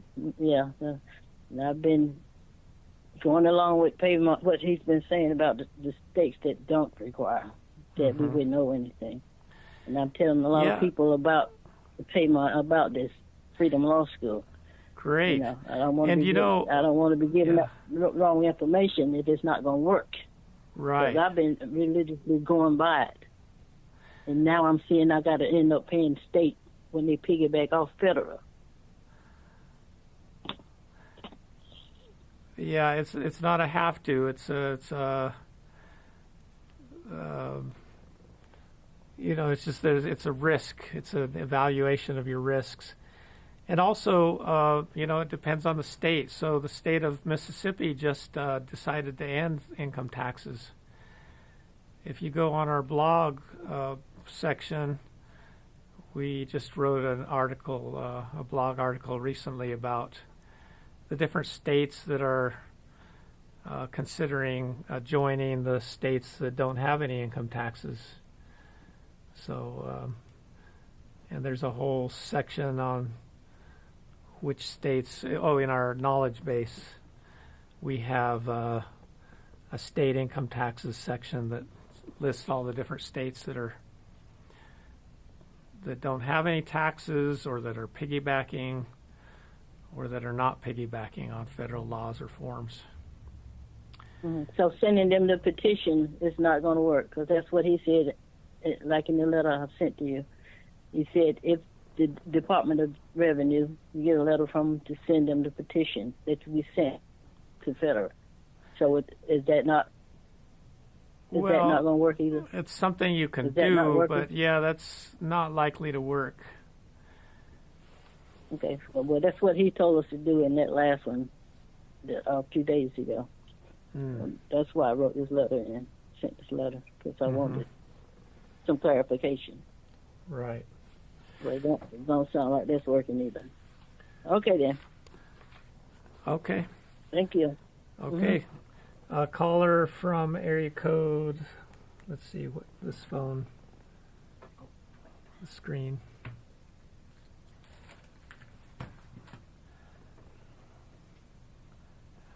been going along with Peymon, what he's been saying about the states that don't require that we wouldn't know anything. And I'm telling a lot of people about the Peymon, about this Freedom Law School. Great. I don't want to be giving up wrong information if it's not going to work. Right. Because I've been religiously going by it, and now I'm seeing I got to end up paying state when they piggyback off federal. Yeah, it's not a have to. It's just it's a risk. It's an evaluation of your risks. And also, it depends on the state. So the state of Mississippi just decided to end income taxes. If you go on our blog section, we just wrote an article, a blog article recently about the different states that are considering joining the states that don't have any income taxes. So, and there's a whole section on which states, in our knowledge base, we have a state income taxes section that lists all the different states that don't have any taxes, or that are piggybacking, or that are not piggybacking on federal laws or forms. Mm-hmm. So sending them the petition is not going to work, because that's what he said, like in the letter I sent to you. He said if the Department of Revenue, you get a letter from them to send them the petition that we sent to federal. So is that not going to work either? It's something you can do, but that's not likely to work. Okay, well, that's what he told us to do in that last one a few days ago. That's why I wrote this letter and sent this letter, because I wanted some clarification. Right. Well, it don't sound like that's working either. Okay, then. Okay. Thank you. Okay. Caller from area code. Let's see what this phone. The screen.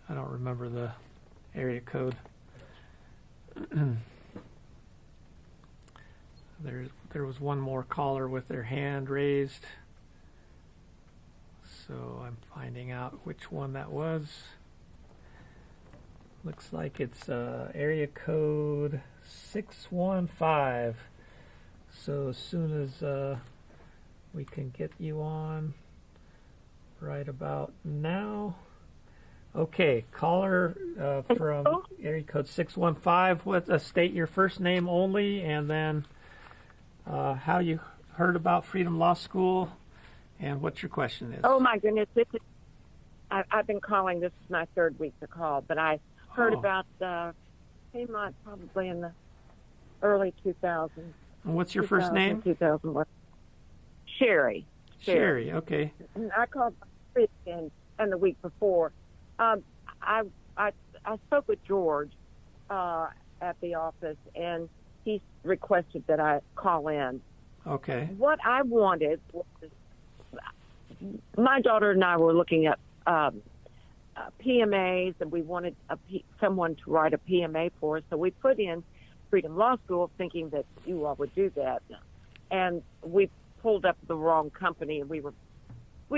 I don't remember the area code. There was one more caller with their hand raised. So I'm finding out which one that was. Looks like it's area code 615. So as soon as we can get you on right about now. Okay, caller from area code 615. State your first name only, and then how you heard about Freedom Law School, and what your question is. Oh my goodness! I've been calling. This is my third week to call, but I heard about Peymon probably in the early 2000s. And what's your first name? 2001. Sherry. Sherry. Okay. And I called and the week before. I spoke with George at the office, and he requested that I call in. Okay. What I wanted was, my daughter and I were looking at PMAs, and we wanted someone to write a PMA for us. So we put in Freedom Law School, thinking that you all would do that, and we pulled up the wrong company, and we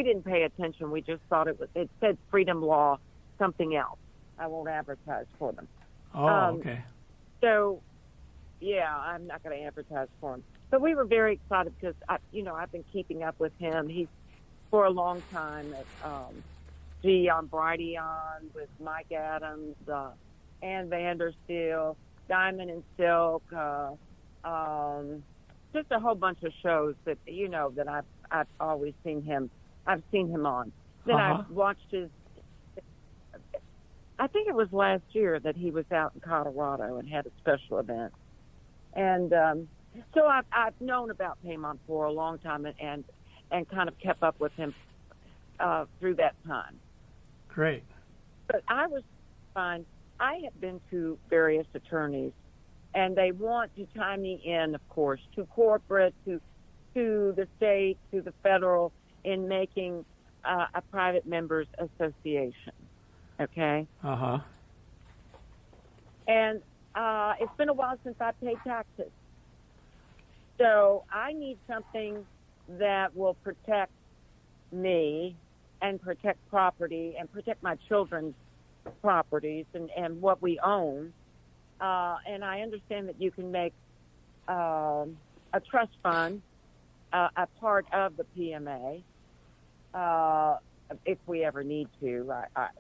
didn't pay attention. We just thought it said Freedom Law something else. I won't advertise for them. Okay. So, yeah, I'm not going to advertise for him. But we were very excited because, I've been keeping up with him. He's, for a long time, at on Brighteon with Mike Adams, Ann Vandersteel, Diamond and Silk, just a whole bunch of shows that, that I've always seen him. I've seen him on. Then I watched his, I think it was last year that he was out in Colorado and had a special event. And so I've known about Peymon for a long time and kind of kept up with him through that time. Great. But I was fine. I have been to various attorneys, and they want to tie me in, of course, to corporate, to the state, to the federal, in making a private members association. Okay? Uh-huh. And it's been a while since I paid taxes. So I need something that will protect me and protect property and protect my children's properties and what we own. And I understand that you can make a trust fund a part of the PMA if we ever need to.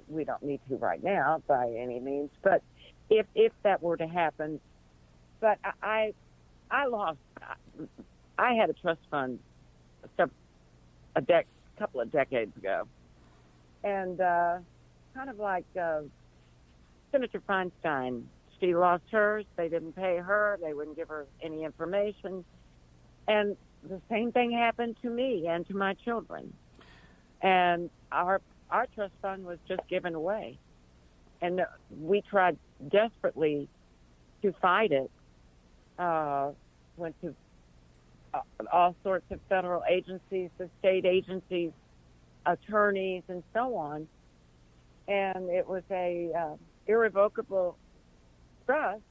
We don't need to right now by any means, but if that were to happen. But I lost. I had a trust fund a couple of decades ago, and kind of like Senator Feinstein. She lost hers. They didn't pay her. They wouldn't give her any information. And the same thing happened to me and to my children. And our trust fund was just given away. And we tried desperately to fight it. Went to all sorts of federal agencies, the state agencies, attorneys, and so on. And it was a irrevocable trust.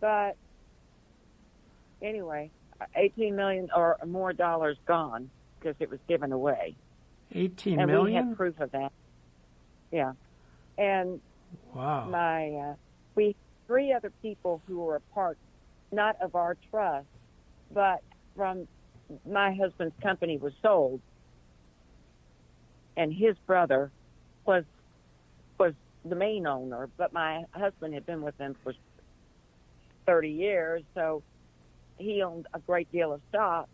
But anyway, $18 million or more dollars gone because it was given away. 18 and million? We had proof of that. Yeah. And wow. We 3 other people who were a part, not of our trust, but from my husband's company was sold, and his brother was the main owner, but my husband had been with them for 30 years, so he owned a great deal of stock.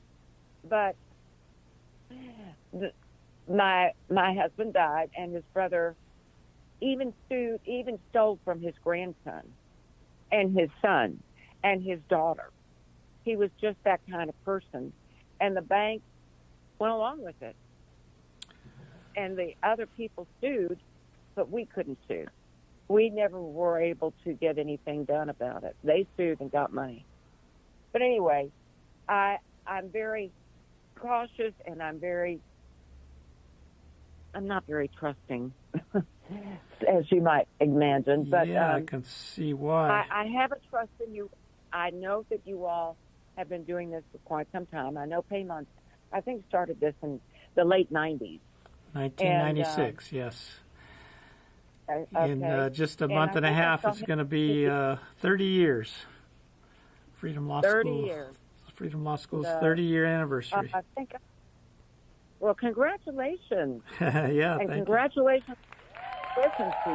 But my husband died, and his brother even stole from his grandson and his son and his daughter. He was just that kind of person. And the bank went along with it. And the other people sued, but we couldn't sue. We never were able to get anything done about it. They sued and got money. But anyway, I'm very cautious, and I'm not very trusting, as you might imagine. But yeah, I can see why. I have a trust in you. I know that you all have been doing this for quite some time. I know Peymon, I think, started this in the late 90s. 1996, yes. Okay. In just a month and a half, it's going to be 30 years. Freedom Law 30 School. years. Freedom Law School's 30-year anniversary. I think. Well, congratulations. Yeah, and thank congratulations. Listen to you.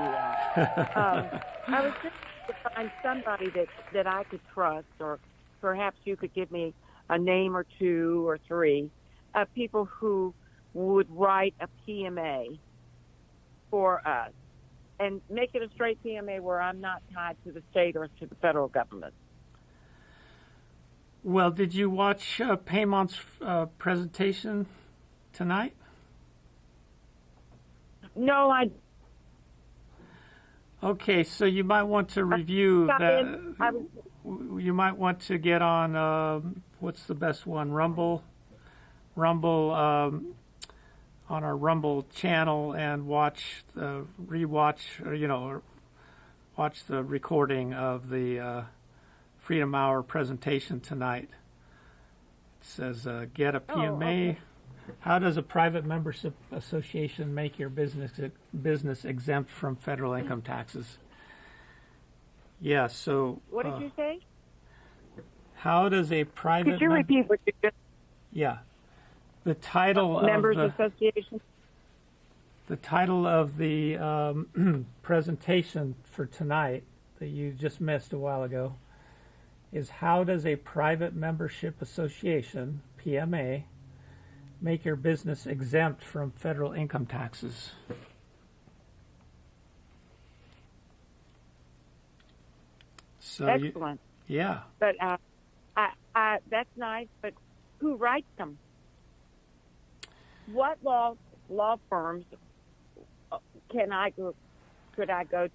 I was just to find somebody that I could trust, or perhaps you could give me a name or two or three of people who would write a PMA for us and make it a straight PMA where I'm not tied to the state or to the federal government. Well, did you watch Peymon's presentation tonight? No, I. Okay, so you might want to review that. You might want to get on what's the best one? Rumble, on our Rumble channel, and watch the watch the recording of the Freedom Hour presentation tonight. It says, "Get a PMA." Okay. How does a private membership association make your business exempt from federal income taxes? Yeah. So. What did you say? How does a private? Could you repeat what you just? Yeah. The title Members of the, Association. The title of the presentation for tonight that you just missed a while ago is "How does a private membership association (PMA) make your business exempt from federal income taxes?" So Excellent. Yeah. But that's nice. But who writes them? What law firms could I go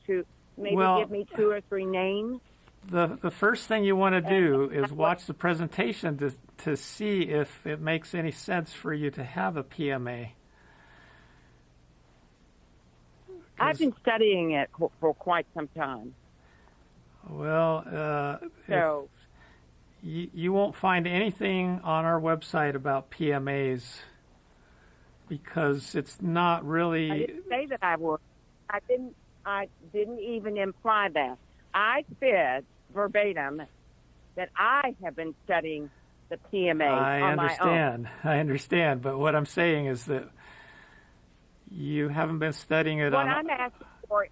to? Maybe give me two or three names. The first thing you want to do is watch the presentation to see if it makes any sense for you to have a PMA. I've been studying it for quite some time. Well, so you won't find anything on our website about PMAs because it's not really. I didn't say that I would. I didn't even imply that. I said verbatim that I have been studying the PMA on my own. I understand, but what I'm saying is that you haven't been studying it What I'm asking for is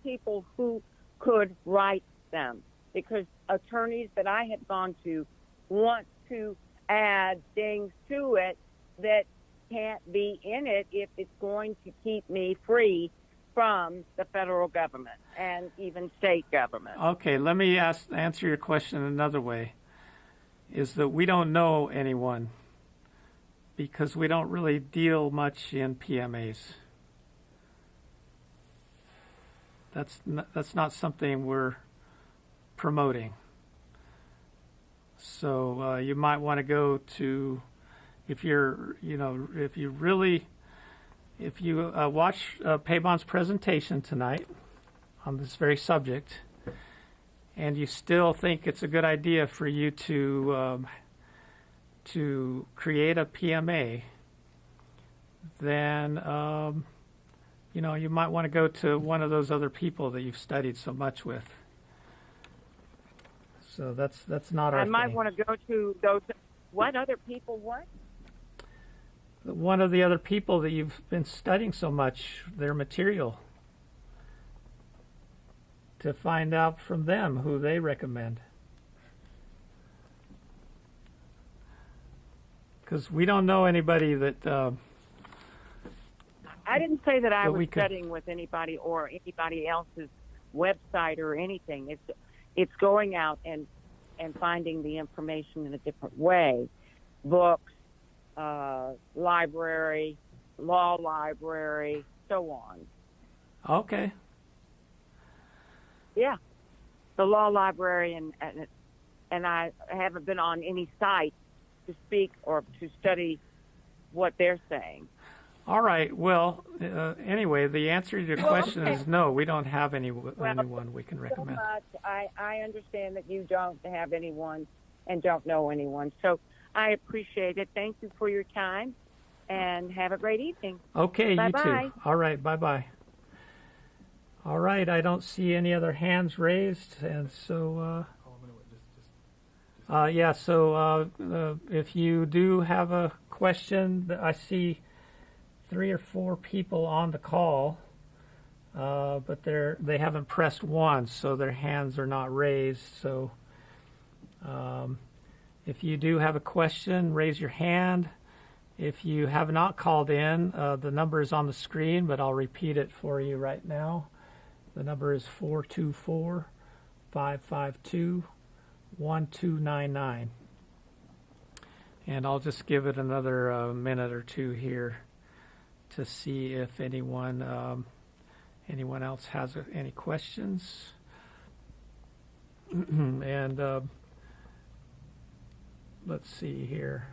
people who could write them, because attorneys that I have gone to want to add things to it that can't be in it if it's going to keep me free from the federal government and even state government. Okay, let me answer your question another way. Is that we don't know anyone because we don't really deal much in PMAs. That's not something we're promoting. So you might want to go to, if you watch Peymon's presentation tonight on this very subject, and you still think it's a good idea for you to create a PMA, then you might want to go to one of those other people that you've studied so much with. So that's not our thing. I might want to go to those. What other people? What? One of the other people that you've been studying so much, their material, to find out from them who they recommend. Because we don't know anybody that... I didn't say that I was studying with anybody or anybody else's website or anything. It's going out and finding the information in a different way. Books, library, law library, so on. Okay. Yeah, the law library, and I haven't been on any site to speak or to study what they're saying. All right. Well, anyway, the answer to your question is no. We don't have anyone we can recommend. So much. I understand that you don't have anyone and don't know anyone. So I appreciate it. Thank you for your time, and have a great evening. Okay, Bye-bye. you too. All right, bye-bye. All right, I don't see any other hands raised, and so, if you do have a question, I see 3 or 4 people on the call, but they haven't pressed once, so their hands are not raised. So if you do have a question, raise your hand. If you have not called in, the number is on the screen, but I'll repeat it for you right now. The number is 424-552-1299. And I'll just give it another minute or two here to see if anyone else has any questions. And let's see here.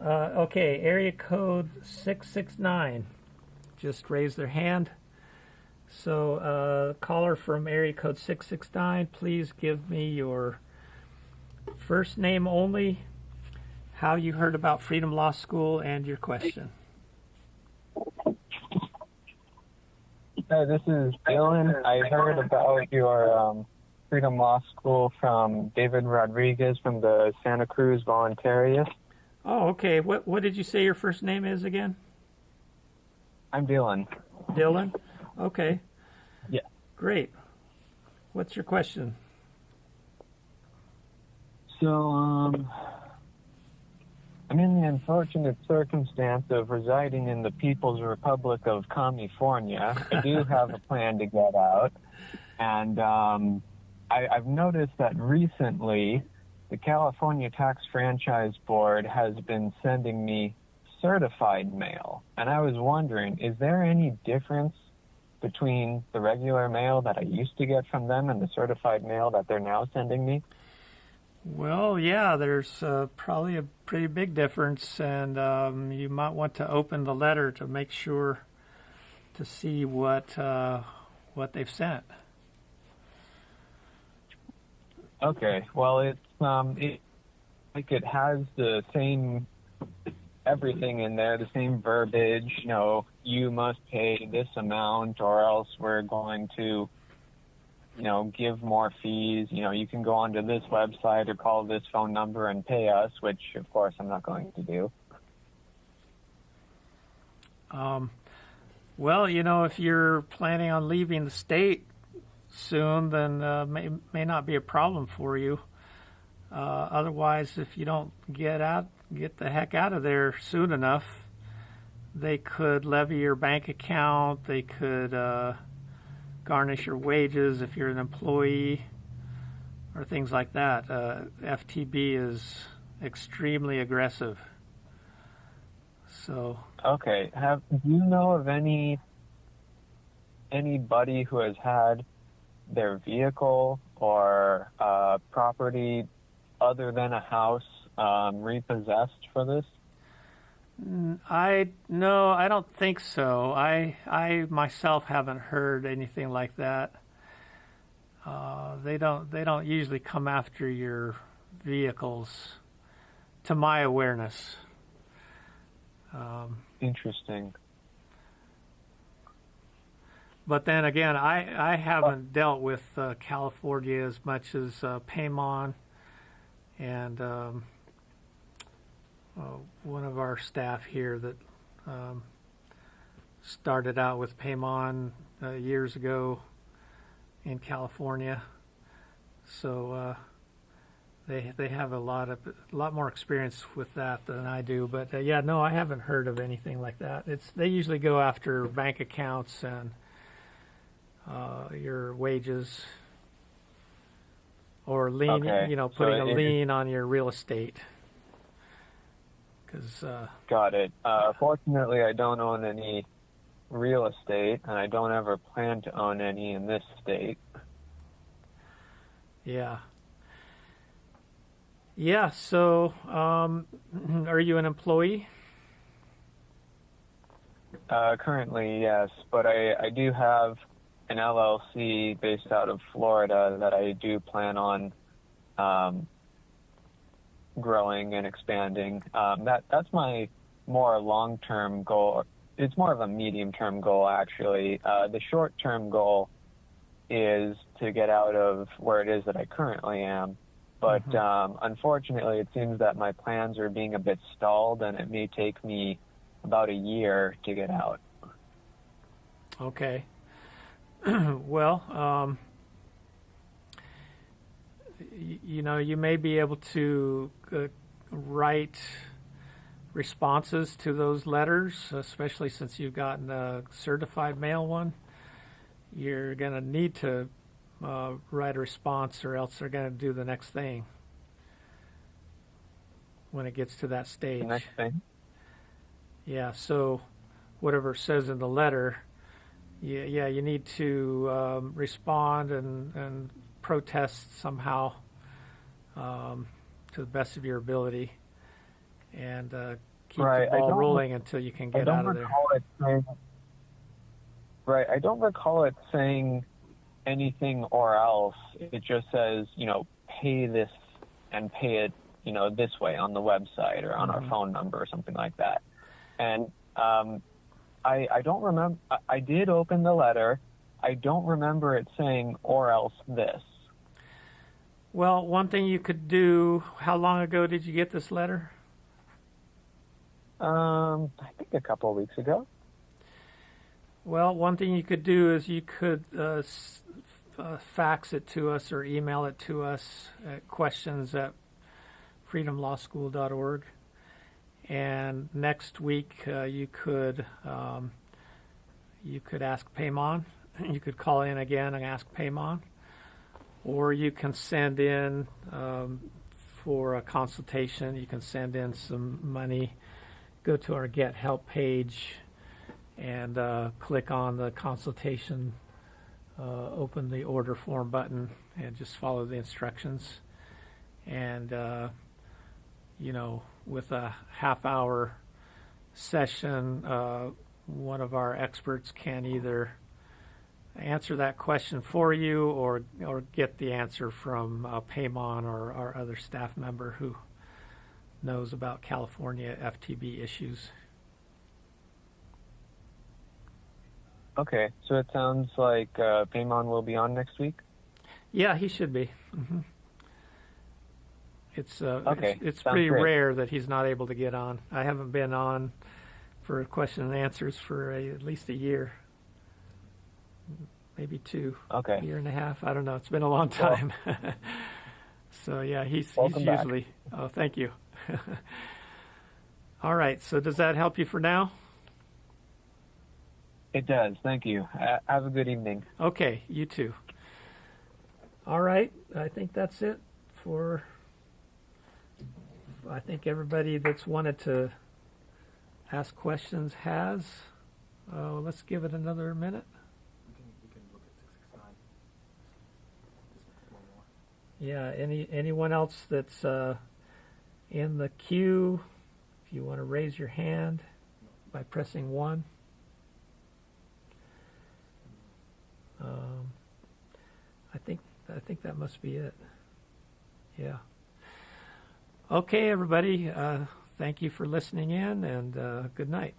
Okay, area code 669 just raised their hand. So, caller from area code 669, please give me your first name only, how you heard about Freedom Law School, and your question. This is Dylan. I heard about your Freedom Law School from David Rodriguez from the Santa Cruz Voluntarius. Oh, okay. What did you say your first name is again? I'm Dylan. Dylan? Okay. Yeah. Great. What's your question? So, I'm in the unfortunate circumstance of residing in the People's Republic of California. I do have a plan to get out, and I've noticed that recently the California Tax Franchise Board has been sending me certified mail, and I was wondering, is there any difference between the regular mail that I used to get from them and the certified mail that they're now sending me? Well, yeah, there's probably a pretty big difference, and you might want to open the letter to make sure to see what they've sent. Okay, well, it has the same everything in there, the same verbiage. You know, you must pay this amount, or else we're going to, give more fees. You can go onto this website or call this phone number and pay us, which, of course, I'm not going to do. Well, if you're planning on leaving the state soon, then may not be a problem for you. Otherwise, if you don't get the heck out of there soon enough, they could levy your bank account. They could garnish your wages if you're an employee, or things like that. FTB is extremely aggressive. So. Okay. Do you know of anybody who has had their vehicle or property other than a house repossessed for this? I don't think so. I myself haven't heard anything like that. They don't usually come after your vehicles, to my awareness. Interesting. But then again, I haven't dealt with California as much as Peymon, and one of our staff here that started out with Peymon years ago in California. So they have a lot more experience with that than I do. But I haven't heard of anything like that. They usually go after bank accounts and your wages, or lien, Okay. putting So a lien on your real estate. Got it. Fortunately, I don't own any real estate, and I don't ever plan to own any in this state. Yeah. Yeah, so are you an employee? Currently, yes, but I do have an LLC based out of Florida that I do plan on growing and expanding. That's my more long-term goal. It's more of a medium-term goal, actually. The short-term goal is to get out of where it is that I currently am. But unfortunately, it seems that my plans are being a bit stalled, and it may take me about a year to get out. Okay. Well, you may be able to write responses to those letters, especially since you've gotten a certified mail one. You're going to need to write a response, or else they're going to do the next thing when it gets to that stage. The next thing? Yeah, so whatever it says in the letter, you need to respond and protest somehow to the best of your ability, and keep the ball rolling until you can get out of there. I don't recall it saying anything or else. It just says, pay this and pay it, this way on the website or on our phone number or something like that. And I don't remember. I did open the letter. I don't remember it saying or else this. Well, one thing you could do, how long ago did you get this letter? I think a couple of weeks ago. Well, one thing you could do is you could fax it to us or email it to us at questions@freedomlawschool.org. And next week you could ask Peymon. You could call in again and ask Peymon, or you can send in for a consultation. You can send in some money. Go to our Get Help page and click on the consultation. Open the order form button and just follow the instructions. And with a half-hour session, one of our experts can either answer that question for you or get the answer from Peymon or our other staff member who knows about California FTB issues. Okay, so it sounds like Peymon will be on next week? Yeah, he should be. Mm-hmm. It's pretty great. rare that he's not able to get on. I haven't been on for question and answers for at least a year, maybe two, a year and a half. I don't know. It's been a long time. Well, so yeah, he's usually. Oh, thank you. All right. So does that help you for now? It does. Thank you. Have a good evening. Okay. You too. All right. I think that's it for. I think everybody that's wanted to ask questions has. Let's give it another minute. We can look at 669. Just one more. Yeah, anyone else that's in the queue, if you want to raise your hand by pressing 1. I think that must be it. Yeah. Okay, everybody. Thank you for listening in, and good night.